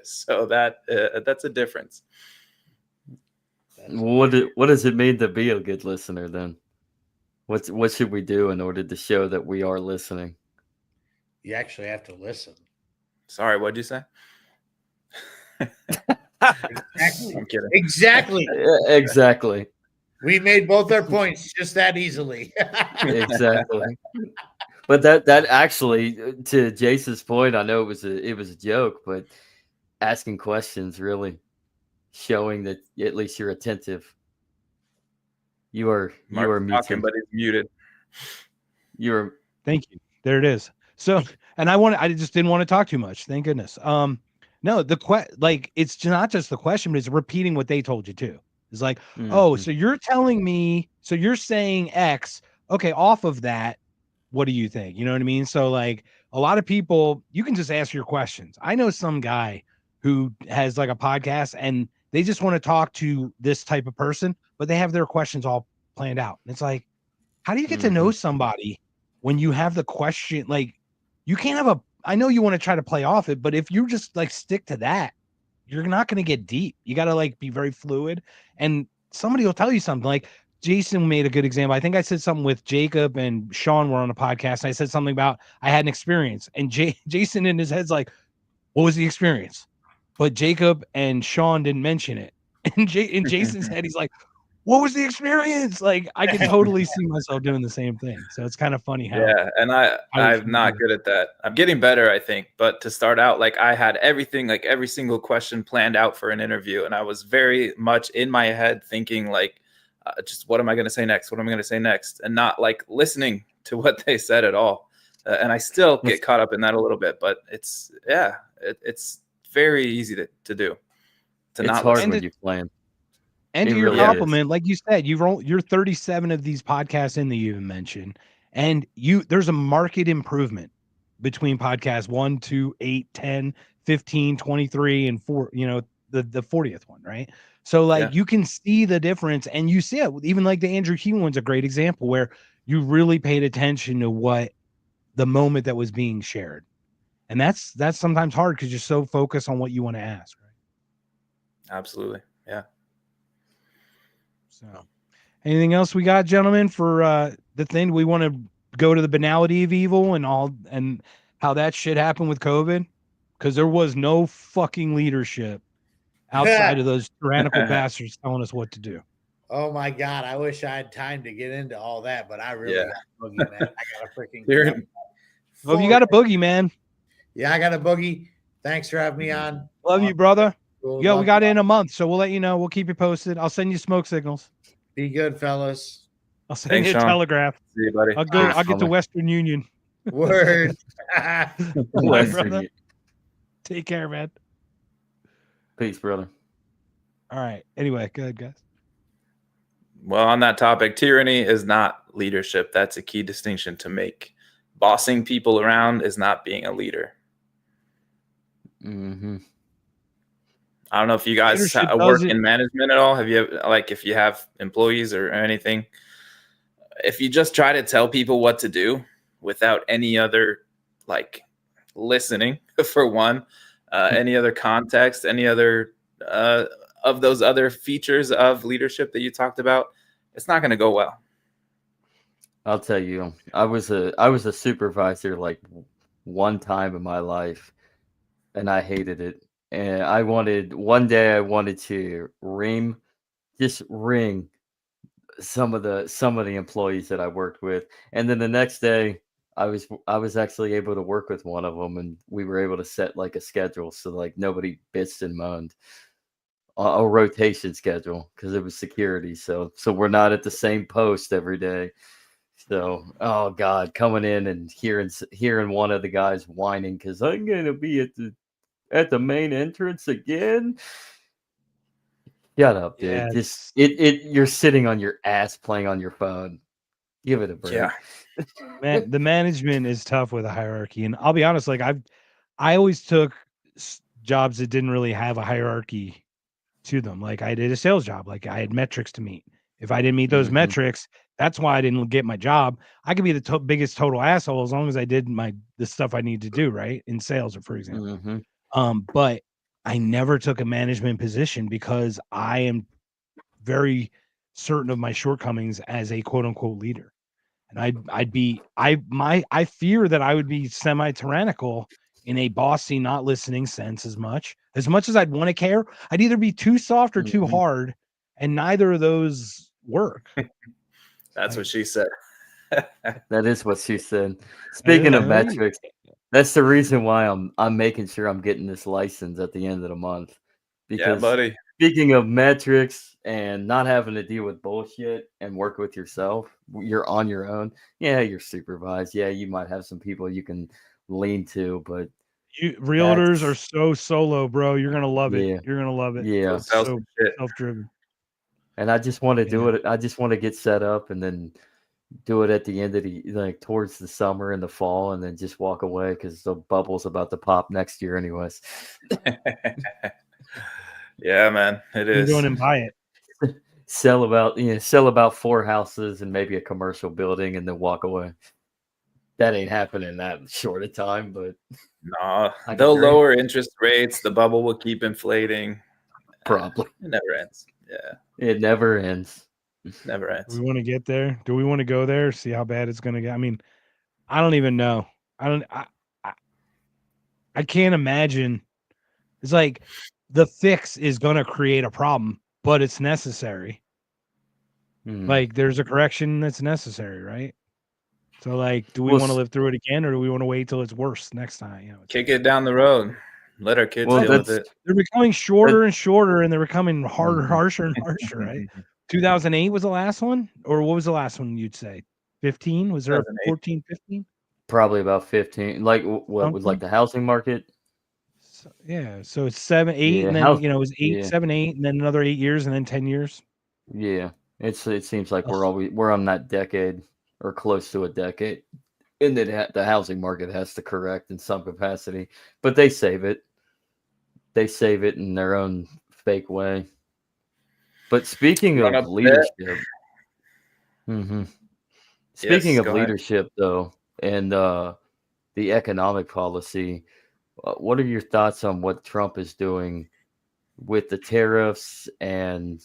So that's a difference. What does it mean to be a good listener then? What should we do in order to show that we are listening? You actually have to listen. Sorry, what'd you say? Exactly. I'm kidding. Exactly. Exactly. We made both our points just that easily. Exactly. But that actually, to Jason's point, I know it was a joke, but asking questions really showing that at least you're attentive. You are talking, but he's muted. Thank you. There it is. So, and I just didn't want to talk too much. Thank goodness. No, it's not just the question, but it's repeating what they told you too. It's like, oh, so you're telling me, so you're saying X. Okay, off of that, what do you think? You know what I mean? So like a lot of people, you can just ask your questions. I know some guy who has like a podcast and they just want to talk to this type of person, but they have their questions all planned out. And it's like, how do you get to know somebody when you have the question? Like you can't have I know you want to try to play off it, but if you just like stick to that, you're not going to get deep. You got to like be very fluid, and somebody will tell you something. Like Jason made a good example. I think I said something with Jacob and Sean were on a podcast. And I said something about I had an experience, and Jason in his head's like, what was the experience? But Jacob and Sean didn't mention it. And in Jason's head, he's like, what was the experience? Like I can totally see myself doing the same thing. So it's kind of funny how. Yeah, and I'm not good at that. I'm getting better, I think. But to start out, like I had everything, like every single question planned out for an interview, and I was very much in my head thinking like, just what am I going to say next? What am I going to say next? And not like listening to what they said at all. And I still get caught up in that a little bit. But it's very easy to do. It's hard when you plan. And to your compliment, like you said, you're 37 of these podcasts in that you even mentioned, and there's a marked improvement between podcasts 1, 2, 8, 10, 15, 23, and 4, the 40th one, right? So like you can see the difference, and you see it. Even like the Andrew Keene one's a great example where you really paid attention to what the moment that was being shared. And that's sometimes hard because you're so focused on what you want to ask, right? Absolutely. Yeah. So anything else we got, gentlemen, for the thing? We want to go to the banality of evil and how that shit happened with COVID, because there was no fucking leadership outside of those tyrannical bastards telling us what to do. Oh my God. I wish I had time to get into all that, but I really got a boogie, man. I got a freaking Oh, you got a boogie, man. Yeah, I got a boogie. Thanks for having me on. Love you, brother. Yo, we got it in a month, so we'll let you know. We'll keep you posted. I'll send you smoke signals. Be good, fellas. I'll send Thanks, you a Sean. telegraph. See you, buddy. I'll go. I'll get to Western Union. Word. Bye, Western brother. Union. Take care, man. Peace, brother. All right. Anyway, good guys. Well, on that topic, tyranny is not leadership. That's a key distinction to make. Bossing people around is not being a leader. Mm-hmm. I don't know if you guys Leadership work doesn't- in management at all. Have you, like, if you have employees or anything, if you just try to tell people what to do without any other, like, listening, for one, any other context, any other of those other features of leadership that you talked about, it's not going to go well. I'll tell you, I was a supervisor like one time in my life, and I hated it. And one day I wanted to just ring some of the employees that I worked with, and then the next day I was actually able to work with one of them, and we were able to set like a schedule so like nobody bitched and moaned. A rotation schedule because it was security, so we're not at the same post every day. So, oh God, coming in and hearing one of the guys whining because I'm gonna be at the main entrance again. Shut up, dude. Yeah, Just you're sitting on your ass playing on your phone. Give it a break. Yeah. Man, the management is tough with a hierarchy, and I'll be honest. Like I always took jobs that didn't really have a hierarchy to them. Like I did a sales job. Like I had metrics to meet. If I didn't meet those Mhm. metrics, that's why I didn't get my job. I could be the biggest total asshole as long as I did the stuff I need to do right in sales, or for example. But I never took a management position because I am very certain of my shortcomings as a quote unquote leader. And I fear that I would be semi-tyrannical in a bossy, not listening sense as much as I'd want to care. I'd either be too soft or too Mhm. hard, and neither of those work. That's what she said. That is what she said. Speaking of metrics, that's the reason why I'm making sure I'm getting this license at the end of the month. Yeah, Because buddy. speaking of metrics and not having to deal with bullshit and work with yourself, you're on your own. Yeah, you're supervised. Yeah, you might have some people you can lean to, but Realtors that's- are so solo, bro. You're gonna love Yeah. it. You're gonna love it. Yeah. It's Sell so some shit. self-driven. And I just want to do Yeah. it. I just want to get set up and then do it at the end of towards the summer and the fall, and then just walk away because the bubble's about to pop next year, anyways. Yeah, man, it You're is. going and buy it. Sell about 4 houses and maybe a commercial building, and then walk away. That ain't happening that short a time, but No, I they'll agree. lower interest rates. The bubble will keep inflating. Probably It never ends. Yeah, it never ends. never Do ends. we want to get there? Do we want to go there? See how bad it's gonna get? I mean, I don't even know. I can't imagine. It's like the fix is gonna create a problem, but it's necessary. Hmm. Like there's a correction that's necessary, right? So like, do we Well, want to live through it again, or do we want to wait till it's worse next time? You know, Kick it down the road. Let our kids Well, deal with that's- it. they're becoming shorter and shorter, and they're becoming harder, Mhm. harsher and harsher, right? 2008 was the last one, or what was the last one you'd say? 15? Was there a 2008. 14, 15? Probably about 15. Like what was like Something? the housing market? So, yeah, so it's 7, 8, Yeah, and then it was 8, yeah. 7, 8, and then another 8 years, and then 10 years. Yeah, it seems like Ugh. we're on that decade or close to a decade, and then the housing market has to correct in some capacity, but they save it. They save it in their own fake way. But speaking Run of up debt. leadership, speaking Yes, of go ahead. leadership though, and the economic policy, what are your thoughts on what Trump is doing with the tariffs and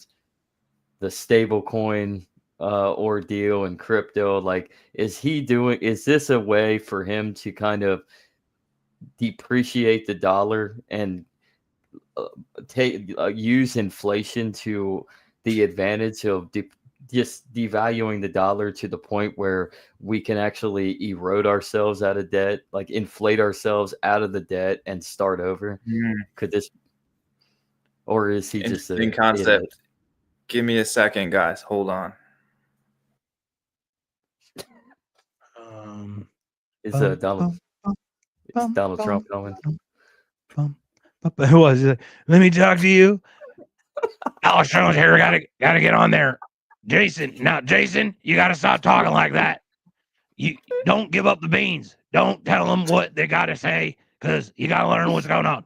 the stable coin ordeal and crypto? Like, is this a way for him to kind of depreciate the dollar and use inflation to the advantage of just devaluing the dollar to the point where we can actually erode ourselves out of debt, like inflate ourselves out of the debt and start over? Mm. Could this or is he just Interesting concept. Give me a second, guys. Hold on. Is Donald Trump coming? Who was it? Let me talk to you. Alex Jones here. Gotta get on there. Jason, you gotta stop talking like that. You don't give up the beans. Don't tell them what they gotta say, because you gotta learn what's going on.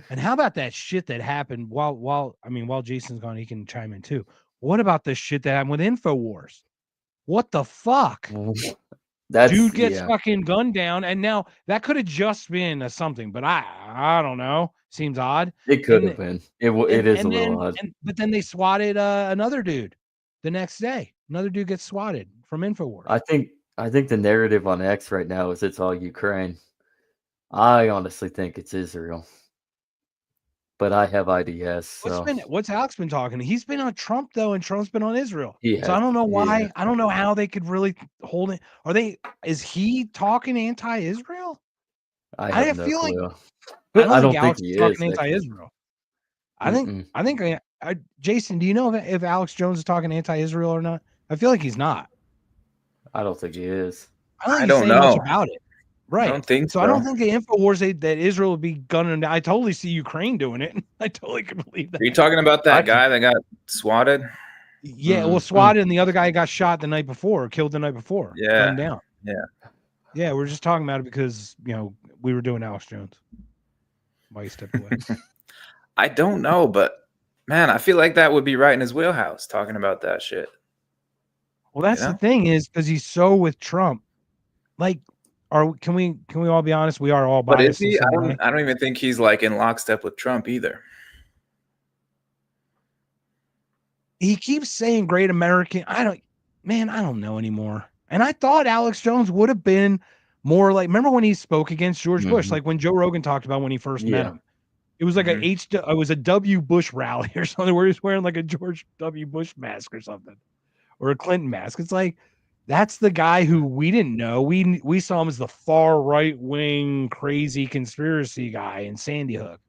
And how about that shit that happened while Jason's gone, he can chime in too. What about this shit that happened with InfoWars? What the fuck? Dude gets fucking gunned down, and now that could have just been something, but I don't know. Seems odd. It could have been. It is a little odd. But then they swatted another dude the next day. Another dude gets swatted from InfoWars. I think the narrative on X right now is it's all Ukraine. I honestly think it's Israel. But I have IDS. So. What's Alex been talking? He's been on Trump though, and Trump's been on Israel. So I don't know why. Yeah. I don't know how they could really hold it. Is he talking anti-Israel? I have no clue. I don't think Alex is talking anti-Israel. I think Jason, do you know if Alex Jones is talking anti-Israel or not? I feel like he's not. I don't think he is. I don't know much about it. Right. I don't think so. I don't think the InfoWars that Israel would be gunning. I totally see Ukraine doing it. I totally can believe that. Are you talking about that guy that got swatted? Yeah, well, swatted, and the other guy got shot the night before, killed the night before. Yeah. Gunned down. Yeah. Yeah, we're just talking about it because we were doing Alex Jones. Why you stepped away? I don't know, but man, I feel like that would be right in his wheelhouse talking about that shit. Well, that's the thing is because he's so with Trump. Like, can we all be honest? We are all biased. But is he? I don't even think he's like in lockstep with Trump either. He keeps saying great American. I don't know anymore. And I thought Alex Jones would have been more like, remember when he spoke against George Bush, like when Joe Rogan talked about when he first met him. It was like it was a W. Bush rally or something where he was wearing like a George W. Bush mask or something, or a Clinton mask. It's like, that's the guy who we didn't know. We saw him as the far right wing crazy conspiracy guy in Sandy Hook.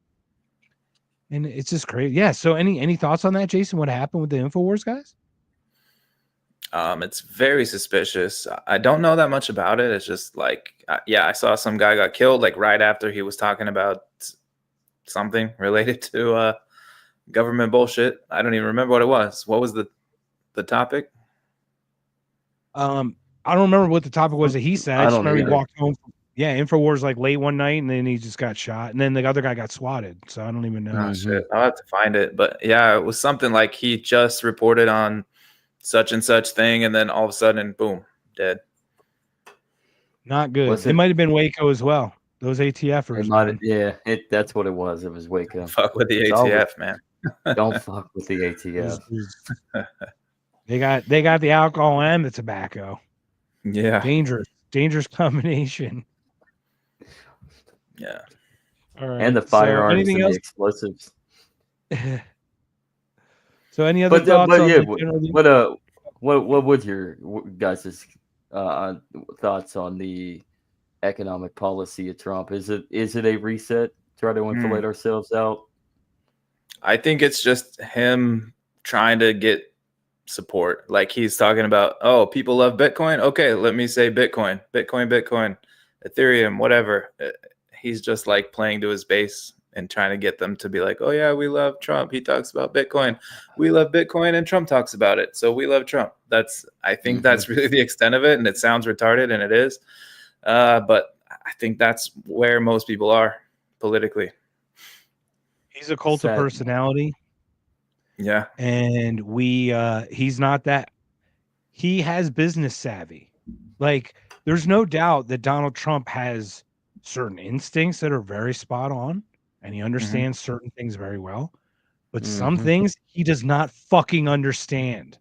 And it's just crazy. Yeah. So any thoughts on that, Jason? What happened with the InfoWars guys? It's very suspicious. I don't know that much about it. It's just like, I saw some guy got killed like right after he was talking about something related to government bullshit. I don't even remember what it was. What was the topic? I don't remember what the topic was that he said. I just remember he walked home. InfoWars like late one night, and then he just got shot, and then the other guy got swatted. So I don't even know. Oh, shit. I'll have to find it. But yeah, it was something like he just reported on such and such thing, and then all of a sudden, boom, dead. Not good. It might have been Waco as well. Those ATFers. That's what it was. It was Waco. Fuck with the ATF, man. Don't fuck with the ATF. They got the alcohol and the tobacco. Yeah. Dangerous combination. Yeah. All right. And the firearms and the explosives. So any other thoughts? What would your guys' thoughts on the economic policy of Trump? Is it a reset? Try to inflate ourselves out? I think it's just him trying to get support. Like he's talking about, oh, people love Bitcoin. Okay, let me say Bitcoin, Ethereum, whatever. He's just like playing to his base and trying to get them to be like, oh yeah, we love Trump. He talks about Bitcoin. We love Bitcoin and Trump talks about it. So we love Trump. I think that's really the extent of it. And it sounds retarded, and it is. But I think that's where most people are politically. He's a cult of personality. Yeah. And he's not that. He has business savvy. Like, there's no doubt that Donald Trump has certain instincts that are very spot on, and he understands certain things very well. But some things he does not fucking understand.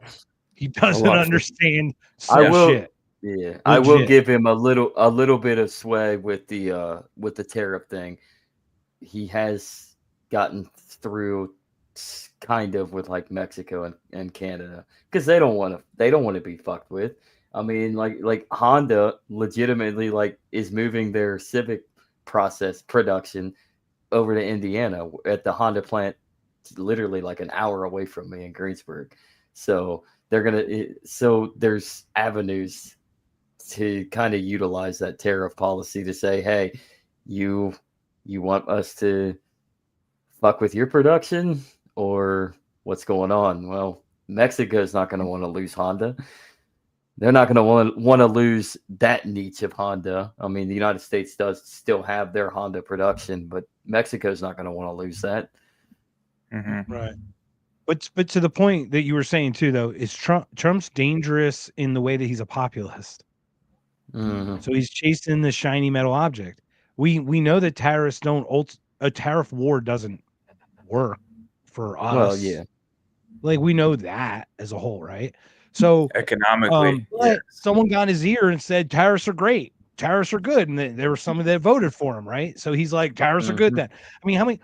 He doesn't understand shit. Yeah, legit. I will give him a little bit of sway with the tariff thing. He has gotten through kind of with like Mexico and Canada, because they don't want to be fucked with. I mean, like Honda legitimately like is moving their Civic process production over to Indiana at the Honda plant literally like an hour away from me in Greensburg. So there's avenues to kind of utilize that tariff policy to say, hey, you want us to fuck with your production or what's going on? Well, Mexico is not going to want to lose Honda. They're not going to want to lose that niche of Honda. I mean, the United States does still have their Honda production, but Mexico's not going to want to lose that. Mm-hmm. Right. But to the point that you were saying too, though, is Trump's dangerous in the way that he's a populist. Mm-hmm. So he's chasing the shiny metal object. We know that tariffs a tariff war doesn't work for us. Well, yeah. Like we know that as a whole, right? So Economically, but someone got in his ear and said tariffs are great, tariffs are good, and there were some that voted for him, right? So he's like, tariffs are good then. I mean,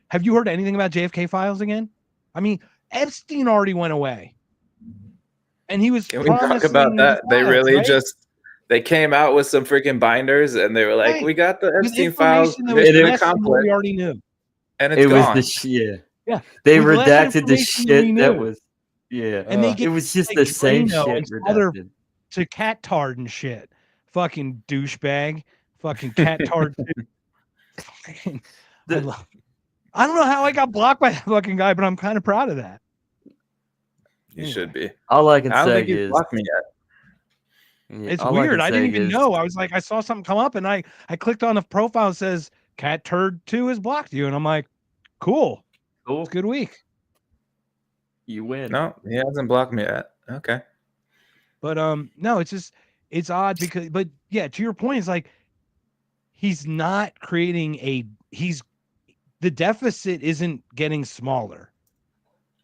have you heard anything about JFK files again? I mean, Epstein already went away, and he was. Can we talk about that? They really they came out with some freaking binders, and they were like, "We got the Epstein files." We already knew, and it's gone. Was yeah. They redacted the shit that was. Yeah, and they it was just the same shit redacted. To cat tard and shit. Fucking douchebag. Fucking cat tard. I don't know how I got blocked by that fucking guy, but I'm kind of proud of that. You should be. All I can I don't say think you is blocked me yet. It's weird. I didn't even know. I was like, I saw something come up, and I clicked on the profile. It says Cat Turd 2 has blocked you, and I'm like, cool. It's a good week. You win. No, he hasn't blocked me yet. Okay. But no, it's odd because, but yeah, to your point, it's like he's not creating the deficit isn't getting smaller.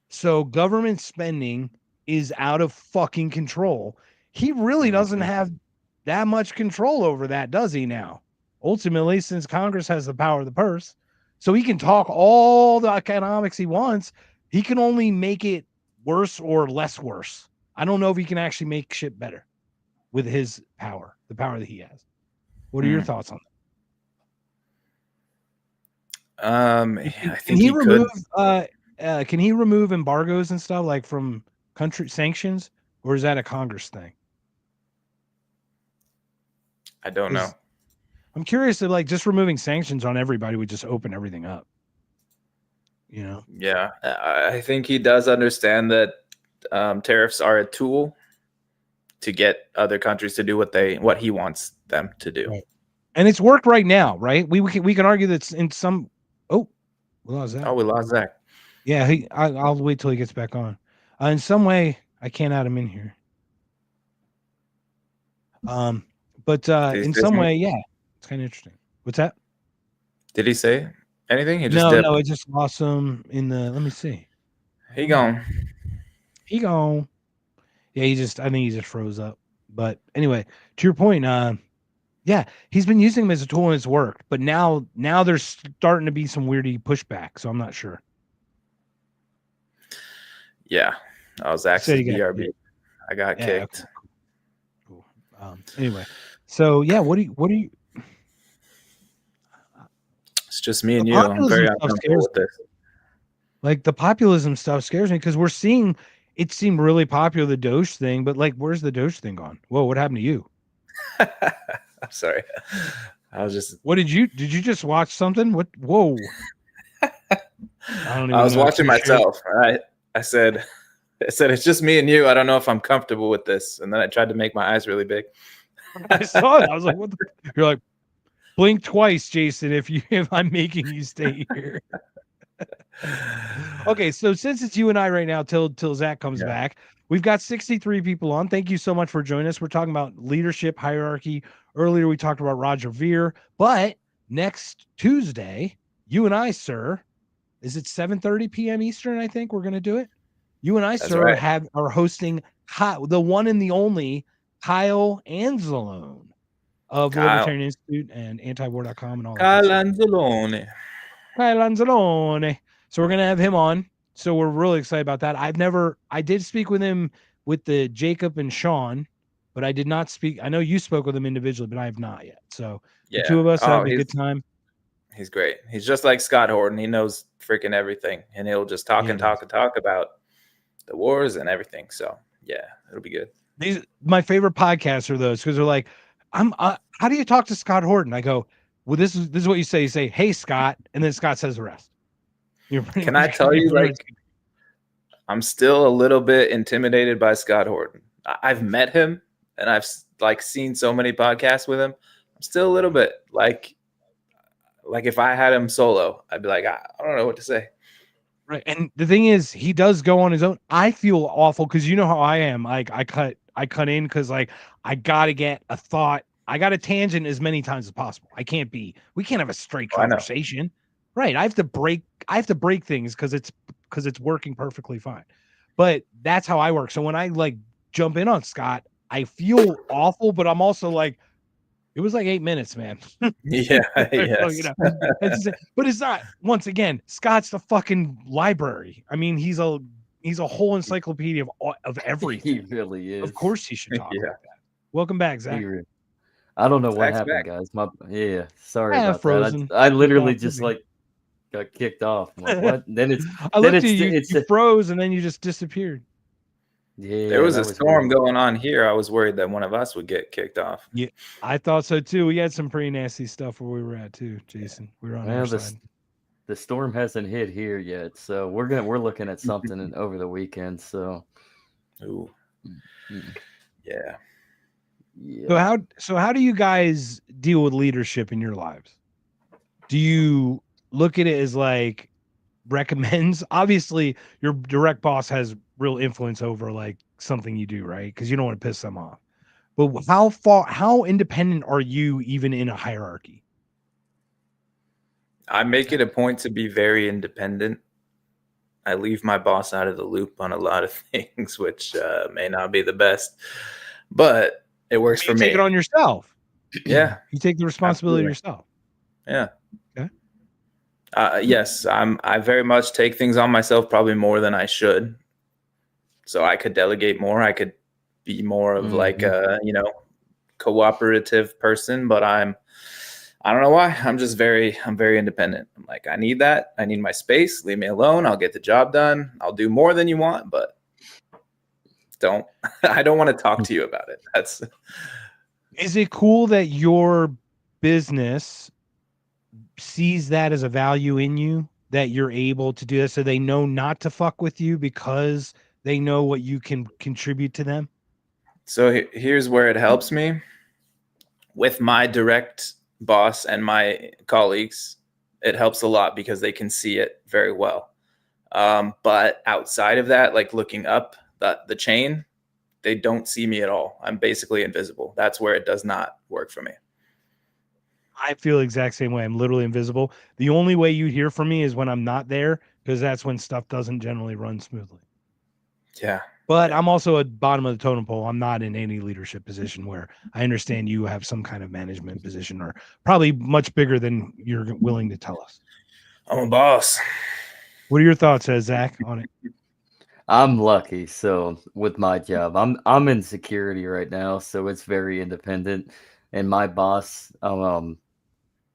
So government spending is out of fucking control. He really doesn't have that much control over that, does he now? Ultimately, since Congress has the power of the purse, so he can talk all the economics he wants. He can only make it worse or less worse. I don't know if he can actually make shit better with his power, the power that he has. What are your thoughts on that? I think he remove can he remove embargoes and stuff like from country sanctions, or is that a Congress thing? I don't know. I'm curious if like just removing sanctions on everybody would just open everything up. You know? Yeah, I think he does understand that tariffs are a tool to get other countries to do what he wants them to do. Right. And it's worked right now, right? We can argue that's in some. Oh, we lost Zach. Oh, we lost Zach. Yeah, I'll wait till he gets back on. In some way, I can't add him in here. But in some way, yeah, it's kind of interesting. What's that? Did he say anything? He just no, I just lost him in the. Let me see. He gone. Yeah, I think he just froze up. But anyway, to your point, yeah, he's been using them as a tool and it's worked. But now there's starting to be some weirdy pushback, so I'm not sure. Yeah, I was actually BRB. I got kicked. Okay. Cool. Anyway, so yeah, what do you? It's just me and you. I'm very uncomfortable with this. Like the populism stuff scares me because we're seeing it seemed really popular, the Doge thing, but like, where's the Doge thing gone? Whoa, what happened to you? I'm sorry. I was just. What did you just watch something? What? Whoa. I was watching myself. I said it's just me and you. I don't know if I'm comfortable with this. And then I tried to make my eyes really big. I saw it. I was like, what the? You're like, blink twice, Jason, if I'm making you stay here. Okay, so since it's you and I right now till Zach comes back, we've got 63 people on. Thank you so much for joining us. We're talking about leadership hierarchy. Earlier we talked about Roger Ver, but next Tuesday, you and I, sir, is it 7:30 p.m. Eastern? I think we're going to do it. You and I, That's sir, right. are hosting the one and the only Kyle Anzalone of Libertarian Institute and antiwar.com and all that. Kyle Anzalone. Kyle Anzalone. So we're going to have him on. So we're really excited about that. I did speak with him with the Jacob and Sean, but I did not speak. I know you spoke with him individually, but I have not yet. So the two of us having a good time. He's great. He's just like Scott Horton. He knows freaking everything, and he'll just talk and talk and talk about the wars and everything. So yeah, it'll be good. My favorite podcasts are those because they're like, how do you talk to Scott Horton? I go, well, this is what you say. You say, hey, Scott, and then Scott says the rest. Can I tell you, like, I'm still a little bit intimidated by Scott Horton. I've met him and I've like seen so many podcasts with him. I'm still a little bit like if I had him solo, I'd be like, I don't know what to say. Right. And the thing is, he does go on his own. I feel awful because you know how I am. Like I cut in because like I gotta get a thought. I got a tangent as many times as possible. We can't have a straight conversation. Right. I have to break things because it's working perfectly fine. But that's how I work. So when I like jump in on Scott, I feel awful, but I'm also like, it was like 8 minutes, man. Yeah. So, you know, but it's not. Once again, Scott's the fucking library. I mean, he's a whole encyclopedia of everything. He really is. Of course, he should talk about that. Welcome back, Zach. I don't know what Zach's happened, back. guys. Sorry about frozen. that. I literally just like got kicked off. I'm like, what? Then it's. I looked at you. You froze, and then you just disappeared. Yeah, there was a storm going on here. I was worried that one of us would get kicked off. Yeah, I thought so too. We had some pretty nasty stuff where we were at too, Jason. We were on our side. The storm hasn't hit here yet, so we're looking at something over the weekend. So, ooh, yeah. So how do you guys deal with leadership in your lives? Do you look at it as like recommends? Obviously, your direct boss has real influence over like something you do, right? Because you don't want to piss them off. But how independent are you even in a hierarchy? I make it a point to be very independent. I leave my boss out of the loop on a lot of things, which may not be the best, but it works for me. Take it on yourself. Yeah. You take the responsibility yourself. Yeah. Okay. Yes, I very much take things on myself, probably more than I should. So I could delegate more. I could be more of like a, cooperative person, but I don't know why. I'm very independent. I'm like, I need that. I need my space. Leave me alone. I'll get the job done. I'll do more than you want, but I don't want to talk to you about it. Is it cool that your business sees that as a value in you, that you're able to do this, so they know not to fuck with you because they know what you can contribute to them? So here's where it helps me with my direct boss and my colleagues. It helps a lot because they can see it very well. But outside of that, like looking up the chain, they don't see me at all. I'm basically invisible. That's where it does not work for me. I feel the exact same way. I'm literally invisible. The only way you hear from me is when I'm not there, because that's when stuff doesn't generally run smoothly. Yeah. But I'm also at bottom of the totem pole. I'm not in any leadership position where I understand you have some kind of management position, or probably much bigger than you're willing to tell us. I'm a boss. What are your thoughts, Zach, on it? I'm lucky. So with my job, I'm in security right now, so it's very independent. And my boss,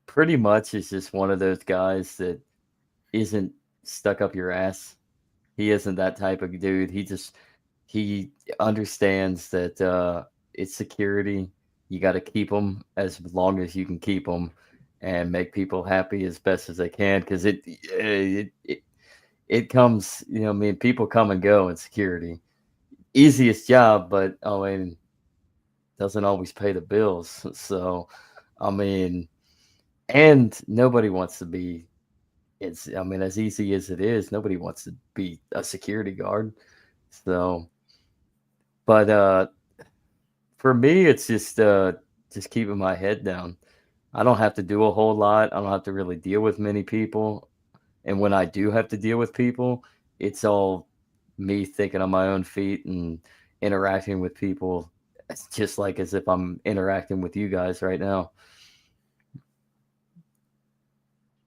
pretty much is just one of those guys that isn't stuck up your ass. He isn't that type of dude. He understands that it's security. You got to keep them as long as you can keep them, and make people happy as best as they can. Because it comes, people come and go in security. Easiest job, but doesn't always pay the bills. So, and nobody wants to be. As easy as it is, nobody wants to be a security guard. So, but for me, it's just keeping my head down. I don't have to do a whole lot. I don't have to really deal with many people. And when I do have to deal with people, it's all me thinking on my own feet and interacting with people. It's just like as if I'm interacting with you guys right now.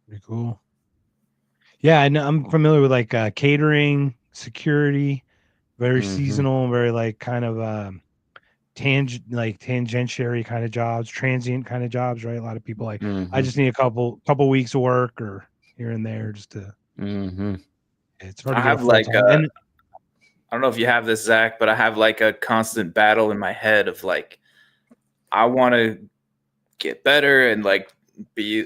Pretty cool. Yeah, and I'm familiar with like catering, security, very seasonal, very like kind of tangentiary kind of jobs, transient kind of jobs, right? A lot of people like, I Mhm. just need a couple weeks of work or here and there just to. Mhm. It's hard I to get a have full like time. And I don't know if you have this, Zach, but I have like a constant battle in my head of like, I want to get better and like be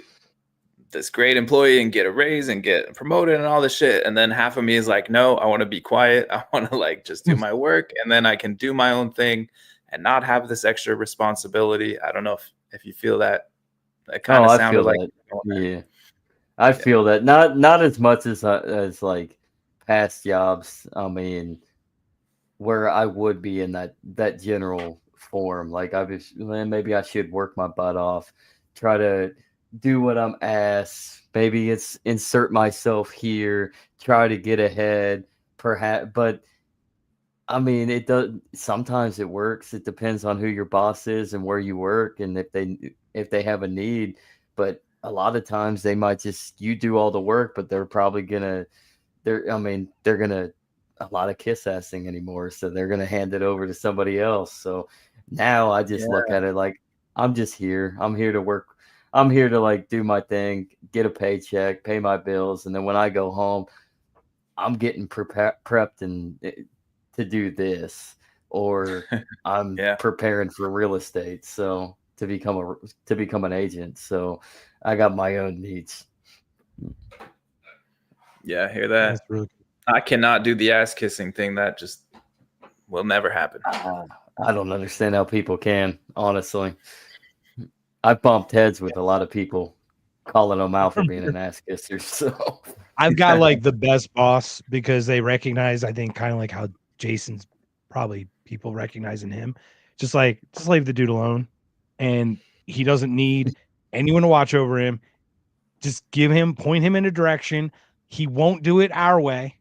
this great employee and get a raise and get promoted and all this shit. And then half of me is like, no, I want to be quiet. I want to like just do my work and then I can do my own thing and not have this extra responsibility. I don't know if you feel that. That kind Oh, of I sounded feel like that. Yeah. I feel that not as much as like past jobs. I mean, where I would be in that general form. Like I was, man, maybe I should work my butt off, try to do what I'm asked. Maybe it's insert myself here, try to get ahead, perhaps. But I mean, it does. Sometimes it works. It depends on who your boss is and where you work, and if they have a need. But a lot of times they might just you do all the work, but they're probably gonna they're gonna a lot of kiss assing anymore, so they're gonna hand it over to somebody else. So now I just look at it like I'm just here. I'm here to work. I'm here to like do my thing, get a paycheck, pay my bills, and then when I go home, I'm getting prepped and to do this, or I'm preparing for real estate. So to become an agent. So I got my own needs. Yeah, I hear that. that's really I cannot do the ass kissing thing. That just will never happen. I don't understand how people can, honestly. I've bumped heads with a lot of people calling them out for being an ass kisser. So I've got like the best boss because they recognize, I think, kind of like how Jason's probably people recognizing him. Just leave the dude alone. And he doesn't need anyone to watch over him. Just point him in a direction. He won't do it our way,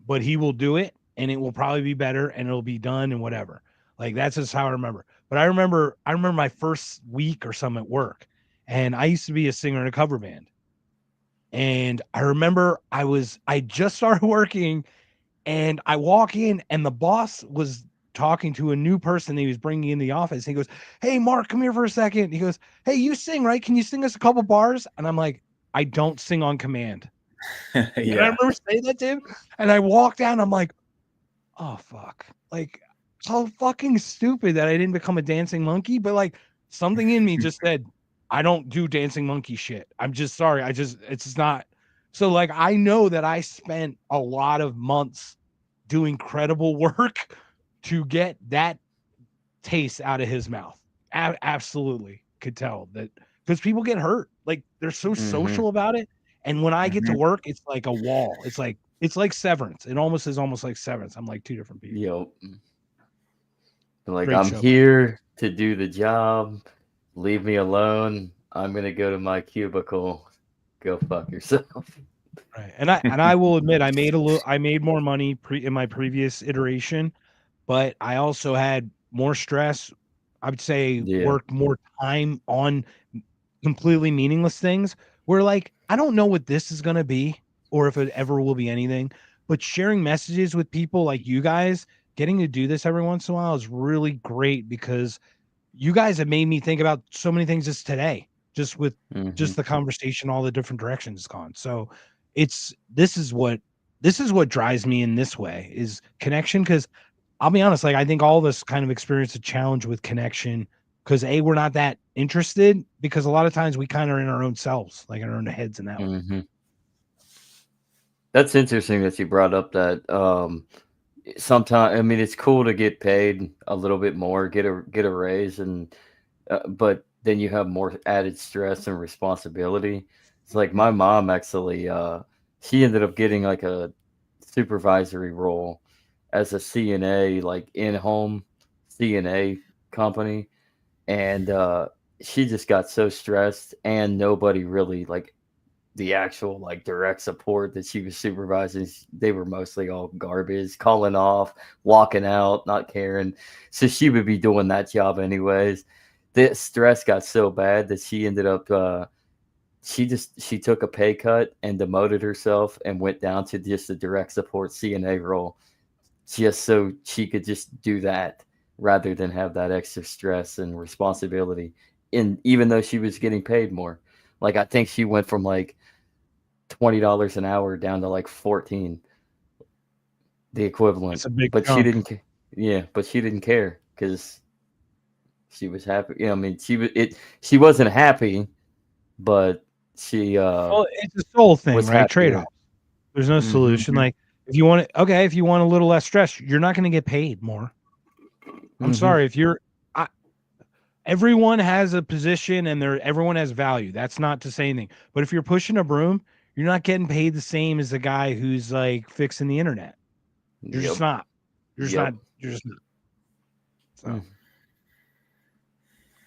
but he will do it and it will probably be better and it'll be done and whatever. Like that's just how I remember. But I remember my first week or something at work, and I used to be a singer in a cover band. And I remember I just started working and I walk in and the boss was talking to a new person that he was bringing in the office. He goes, "Hey, Mark, come here for a second." He goes, "Hey, you sing, right? Can you sing us a couple bars?" And I'm like, "I don't sing on command." And I remember saying that to him. And I walked down. I'm like, oh, fuck. Like, how fucking stupid that I didn't become a dancing monkey. But like, something in me just said, I don't do dancing monkey shit. I'm just sorry. It's just not. So like, I know that I spent a lot of months doing credible work to get that taste out of his mouth. Absolutely could tell that, because people get hurt. Like they're so social about it. And when I get to work, it's like a wall. It's like Severance. It almost is like Severance. I'm like two different people. Yo, like Great I'm show, here to do the job. Leave me alone. I'm gonna go to my cubicle. Go fuck yourself. Right. And I will admit I made more money in my previous iteration, but I also had more stress. I would say worked more time on completely meaningless things where like I don't know what this is going to be or if it ever will be anything, but sharing messages with people like you guys, getting to do this every once in a while is really great because you guys have made me think about so many things just today, just with just the conversation, all the different directions it's gone. So this is what drives me in this way is connection. Because I'll be honest, like I think all of us kind of experience a challenge with connection because we're not that interested, because a lot of times we kind of are in our own selves, like in our own heads in that way. That's interesting that you brought up that sometimes, I mean, it's cool to get paid a little bit more, get a raise, and but then you have more added stress and responsibility. It's like my mom actually, she ended up getting like a supervisory role as a CNA, like in-home CNA company, and she just got so stressed, and nobody really like the actual like direct support that she was supervising. They were mostly all garbage, calling off, walking out, not caring. So she would be doing that job anyways. The stress got so bad that she ended up she took a pay cut and demoted herself and went down to just a direct support CNA role, just so she could just do that rather than have that extra stress and responsibility. And even though she was getting paid more, like I think she went from like $20 an hour down to like 14, the equivalent. It's a big But she chunk. didn't. Yeah, but she didn't care because she was happy. I mean, she wasn't happy, but she Well, it's a soul thing, was right? happy. Trade-off. There's no solution. Like if you want if you want a little less stress, you're not going to get paid more. I'm sorry if you're. Everyone has a position and everyone has value. That's not to say anything. But if you're pushing a broom, you're not getting paid the same as the guy who's like fixing the internet. You're just not. You're just not. You're just not. So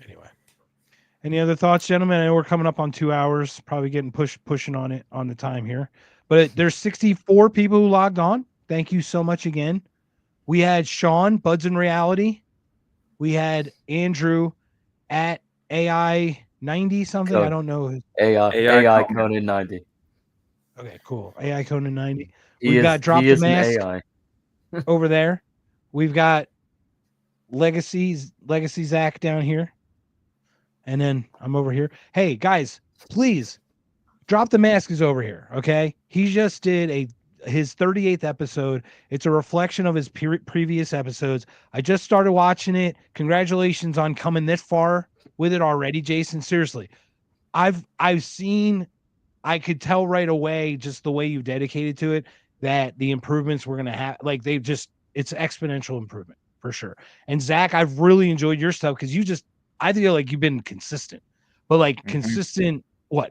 anyway. Any other thoughts, gentlemen? I know we're coming up on 2 hours, probably getting pushing on it on the time here. But there's 64 people who logged on. Thank you so much again. We had Sean, Buds in Reality. We had Andrew at AI 90 something. I don't know. AI Conan 90. Okay, cool. AI Conan 90. He We've is, got Drop he the is an Mask AI. over there. We've got Legacy Zach down here. And then I'm over here. Hey, guys, please, Drop the Mask is over here, okay? He just did his 38th episode. It's a reflection of his previous episodes. I just started watching it. Congratulations on coming this far with it already, Jason. Seriously, I've seen. I could tell right away, just the way you dedicated to it, that the improvements we're gonna have, like it's exponential improvement for sure. And Zach, I've really enjoyed your stuff because I feel like you've been consistent, but like consistent,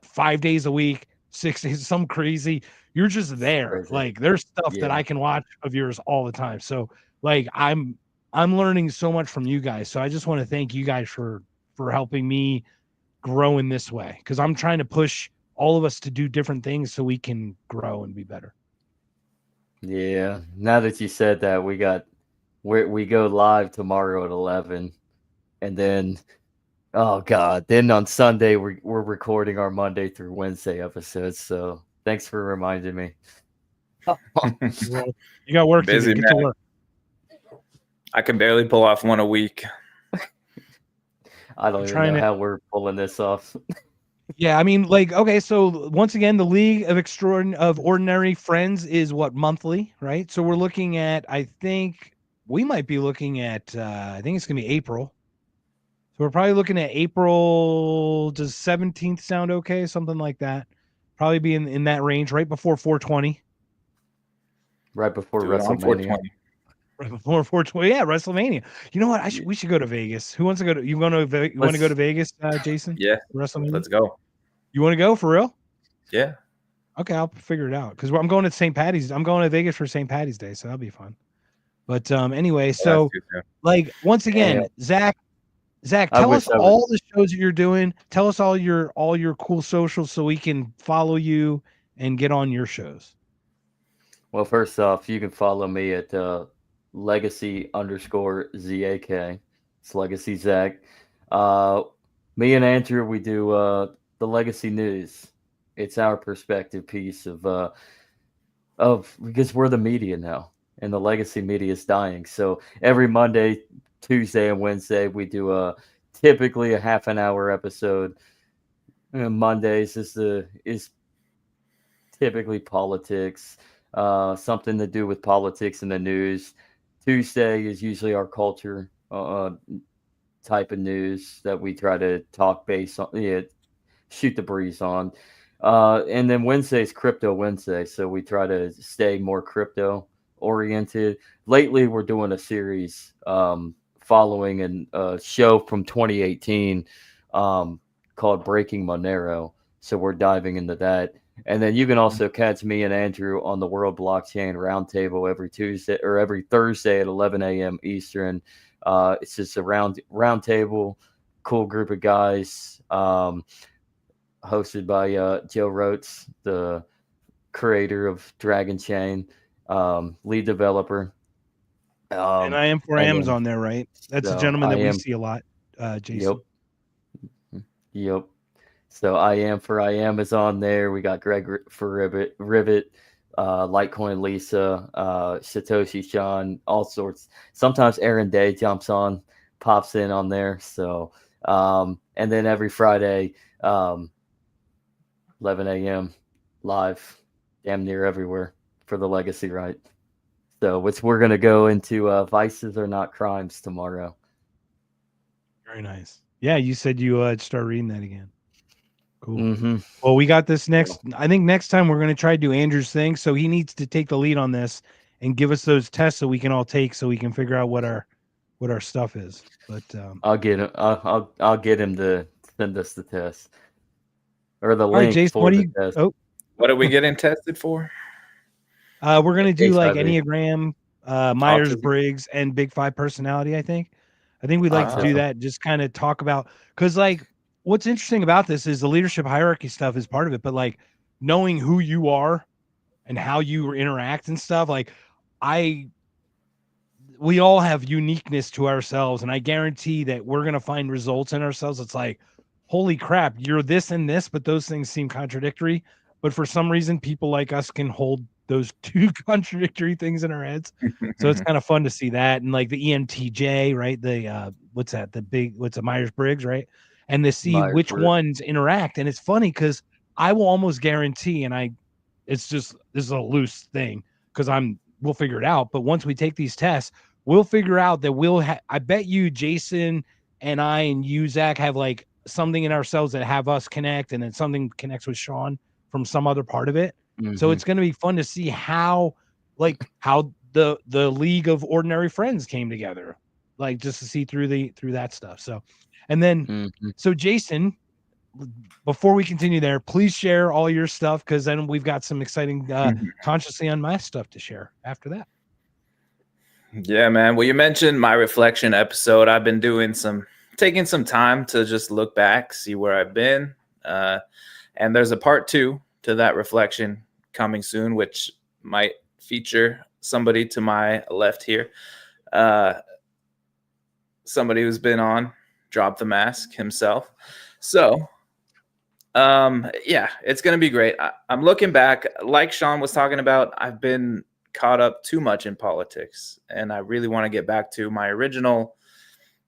5 days a week, 6 days, some crazy. You're just there. Crazy. Like there's stuff that I can watch of yours all the time. So like I'm learning so much from you guys. So I just want to thank you guys for helping me grow in this way, because I'm trying to push all of us to do different things so we can grow and be better. Yeah. Now that you said that, we go live tomorrow at 11, and then then on Sunday we're recording our Monday through Wednesday episodes. So thanks for reminding me. You got work Busy, to do. Get to man. work. I can barely pull off one a week. I don't even know how we're pulling this off. Yeah, I mean, like, okay, so once again, the League of Ordinary Frens is monthly, right? So we're looking at, I think we might be looking at, I think it's gonna be April. So we're probably looking at April. Does 17th sound okay? Something like that. Probably be in that range, right before 420. Right before Dude, WrestleMania. 420. Right before 420. Yeah, WrestleMania. You know what? We should go to Vegas. Who wants to go to? You want to go to Vegas, Jason? Yeah. WrestleMania. Let's go. You want to go for real? Yeah. Okay, I'll figure it out because I'm going to St. Patty's. I'm going to Vegas for St. Patty's Day, so that'll be fun. But anyway, so like once again, Zach, tell us all the shows that you're doing. Tell us all your cool socials so we can follow you and get on your shows. Well, first off, you can follow me at legacy_ZAK. It's Legacy Zach. Me and Andrew, we do the Legacy News. It's our perspective piece of because we're the media now, and the legacy media is dying. So every Monday, Tuesday, and Wednesday, we do typically a half an hour episode. And Mondays is typically politics, something to do with politics and the news. Tuesday is usually our culture type of news that we try to talk based on, shoot the breeze on. And then Wednesday is Crypto Wednesday, so we try to stay more crypto oriented. Lately, we're doing a series following a show from 2018 called Breaking Monero. So we're diving into that. And then you can also catch me and Andrew on the World Blockchain Roundtable every Tuesday or every Thursday at 11 a.m. Eastern. It's just a round table, cool group of guys, hosted by Joe Rotes, the creator of Dragon Chain, lead developer. And I am for Amazon there, right? That's a gentleman that we see a lot, Jason. Yep. So I am is on there. We got Greg for Rivet. Litecoin Lisa, Satoshi Sean, all sorts. Sometimes Aaron Day jumps on, pops in on there. So, and then every Friday, 11 a.m. live, damn near everywhere for the Legacy Right. So, which we're going to go into Vices Are Not Crimes tomorrow. Very nice. Yeah, you said you start reading that again. Cool. Mm-hmm. Well, we got this next. I think next time we're going to try to do Andrew's thing. So he needs to take the lead on this and give us those tests so we can all take, so we can figure out what our stuff is. But I'll get him. I'll get him to send us the test or the all right, link Jason, for what do the you? test. Oh, What are we getting tested for? we're going to do like HIV. Enneagram, Myers-Briggs, and Big Five personality. I think we'd like to do that. Just kind of talk about, because like what's interesting about this is the leadership hierarchy stuff is part of it, but like knowing who you are and how you interact and stuff, like we all have uniqueness to ourselves, and I guarantee that we're going to find results in ourselves. It's like, holy crap, you're this and this, but those things seem contradictory. But for some reason, people like us can hold those two contradictory things in our heads. So it's kind of fun to see that. And like the ENTJ, right? The what's that? The big, what's a Myers-Briggs, right? And to see which ones interact. And it's funny because I will almost guarantee, and it's just, this is a loose thing because we'll figure it out. But once we take these tests, we'll figure out that I bet you Jason and I and you, Zach, have like something in ourselves that have us connect, and then something connects with Sean from some other part of it. Mm-hmm. So it's going to be fun to see how the League of Ordinary Frens came together, like just to see through that stuff. So, and then, so Jason, before we continue there, please share all your stuff, because then we've got some exciting consciously unmasked stuff to share after that. Yeah, man. Well, you mentioned my reflection episode. I've been taking some time to just look back, see where I've been. And there's a part 2 to that reflection coming soon, which might feature somebody to my left here. Somebody who's been on Drop the Mask himself. So, yeah, it's going to be great. I'm looking back, like Sean was talking about, I've been caught up too much in politics, and I really want to get back to my original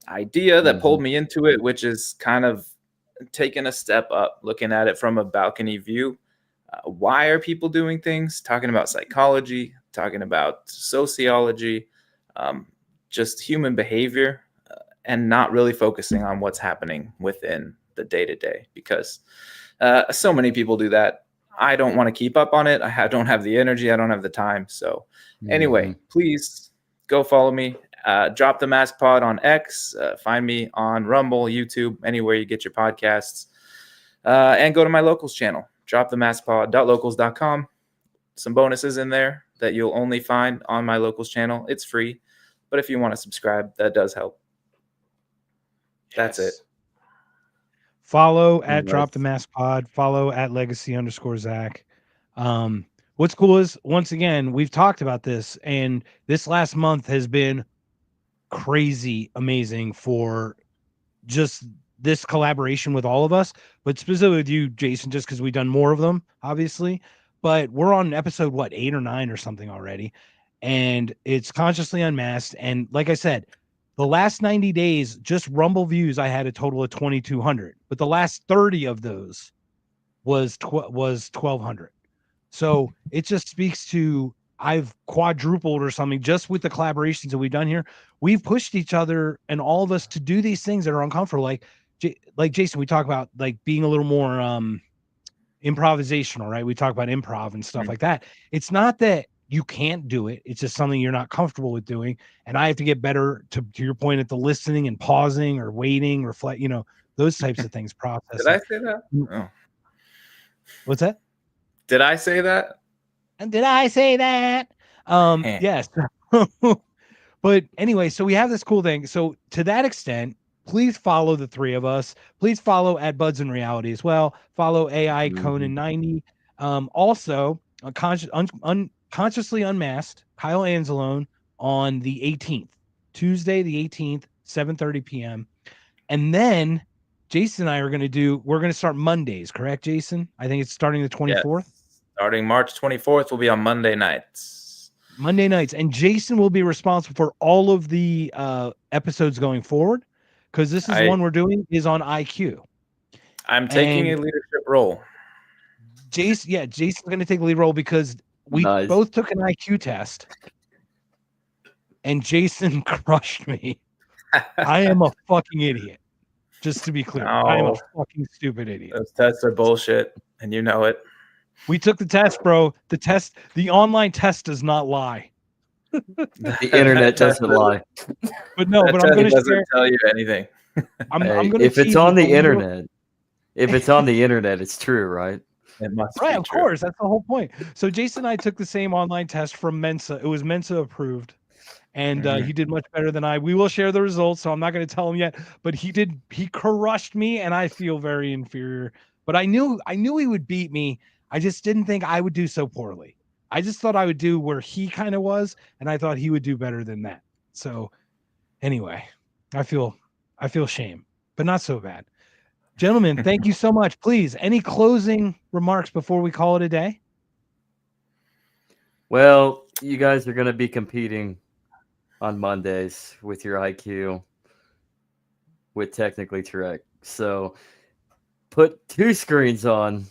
idea that pulled me into it, which is kind of taking a step up, looking at it from a balcony view. Why are people doing things? Talking about psychology, talking about sociology, just human behavior, and not really focusing on what's happening within the day-to-day, because so many people do that. I don't want to keep up on it. I don't have the energy. I don't have the time. So anyway, please go follow me. Drop the Mask Pod on X. Find me on Rumble, YouTube, anywhere you get your podcasts. And go to my locals channel, dropthemaskpod.locals.com. Some bonuses in there that you'll only find on my locals channel. It's free, but if you want to subscribe, that does help. That's it. Follow at Drop the Mask Pod. Follow at Legacy_Zach. What's cool is, once again, we've talked about this, and this last month has been crazy amazing for just this collaboration with all of us, but specifically with you, Jason, just because we've done more of them, obviously. But we're on episode 8 or 9 or something already, and it's Consciously Unmasked. And like I said, the last 90 days, just Rumble views, I had a total of 2,200, but the last 30 of those was 1,200. So it just speaks to, I've quadrupled or something just with the collaborations that we've done here. We've pushed each other and all of us to do these things that are uncomfortable. Like Jason, we talk about like being a little more improvisational, right? We talk about improv and stuff like that. It's not that you can't do it. It's just something you're not comfortable with doing. And I have to get better, to your point, at the listening and pausing or waiting, reflect, those types of things. Processing. Did I say that? Oh. What's that? Did I say that? And did I say that? Yes. But anyway, so we have this cool thing. So to that extent, please follow the three of us. Please follow at Buds in Reality as well. Follow AI Conan 90. Also, Consciously Unmasked, Kyle Anzalone on the 18th, Tuesday the 18th, 7:30 p.m. And then Jason and I we're going to start Mondays, correct, Jason? I think it's starting the 24th. Yes. Starting March 24th will be on Monday nights. Monday nights. And Jason will be responsible for all of the episodes going forward, because this is one we're doing is on IQ. I'm taking a leadership role. Jason's going to take a lead role because we both took an IQ test, and Jason crushed me. I am a fucking idiot. Just to be clear, I am a fucking stupid idiot. Those tests are bullshit, and you know it. We took the test, bro. The online test does not lie. The internet doesn't lie. But I'm going to share. Tell you anything. I'm going to. If it's on the internet, it's true, right? It must right, be of true. course. That's the whole point. So Jason and I took the same online test from Mensa. It was Mensa approved, and he did much better than I. We will share the results, so I'm not going to tell him yet. But he crushed me, and I feel very inferior. But I knew he would beat me. I just didn't think I would do so poorly. I just thought I would do where he kind of was, and I thought he would do better than that. So anyway, I feel shame, but not so bad. Gentlemen, thank you so much. Please, any closing remarks before we call it a day? Well, you guys are going to be competing on Mondays with your IQ with Technically Trek. So put 2 screens on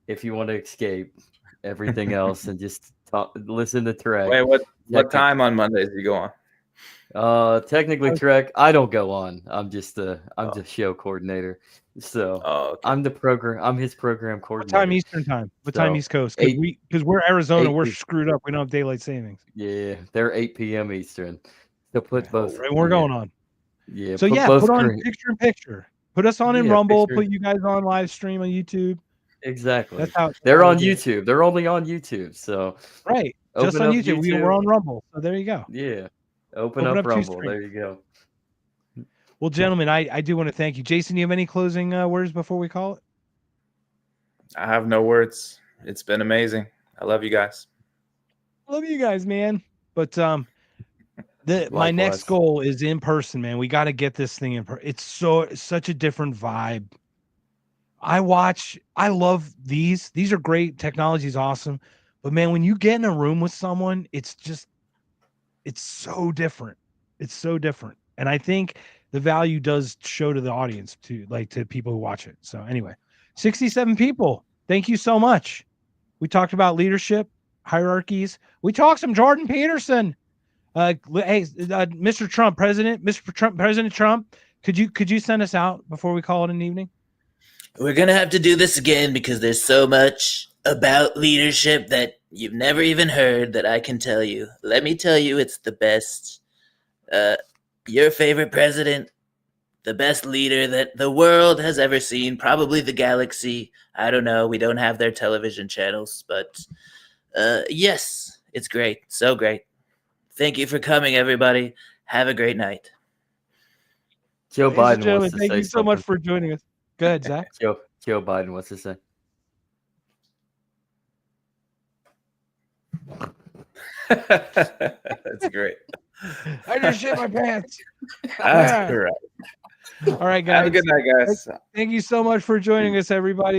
if you want to escape everything else and just listen to Trek. Wait, what time on Mondays do you go on? Technically Trek, I don't go on. I'm just show coordinator. So I'm his program coordinator. What time Eastern time? What time East Coast? Because we're Arizona, we're screwed up. We don't have daylight savings. Yeah, they're 8 p.m. Eastern. So put both. Right, we're going on. Yeah. So put on picture in picture. Put us on in Rumble. Put you guys on live stream on YouTube. Exactly. That's how they're on YouTube. They're only on YouTube. So right, just on YouTube. We're on Rumble. So there you go. Yeah. Open up Rumble. There you go. Well, gentlemen, I do want to thank you. Jason, you have any closing words before we call it? I have no words. It's been amazing. I love you guys. Love you guys, man. But my next goal is in person, man. We got to get this thing in person. It's such a different vibe. I love these. These are great. Technology's awesome. But man, when you get in a room with someone, it's so different. It's so different. And I think the value does show to the audience to people who watch it. So anyway, 67 people. Thank you so much. We talked about leadership, hierarchies. We talked some Jordan Peterson. Hey, Mr. Trump, President Trump, could you send us out before we call it an evening? We're going to have to do this again because there's so much about leadership that you've never even heard that I can tell you. Let me tell you, it's the best. Your favorite president, the best leader that the world has ever seen, probably the galaxy. I don't know. We don't have their television channels, but yes, it's great. So great. Thank you for coming, everybody. Have a great night. Joe Biden wants to thank say you so much for joining us. Go ahead, Zach. Joe Biden wants to say. That's great. I just shit my pants. That's correct. All right, guys. Have a good night, guys. Thank you so much for joining us, everybody.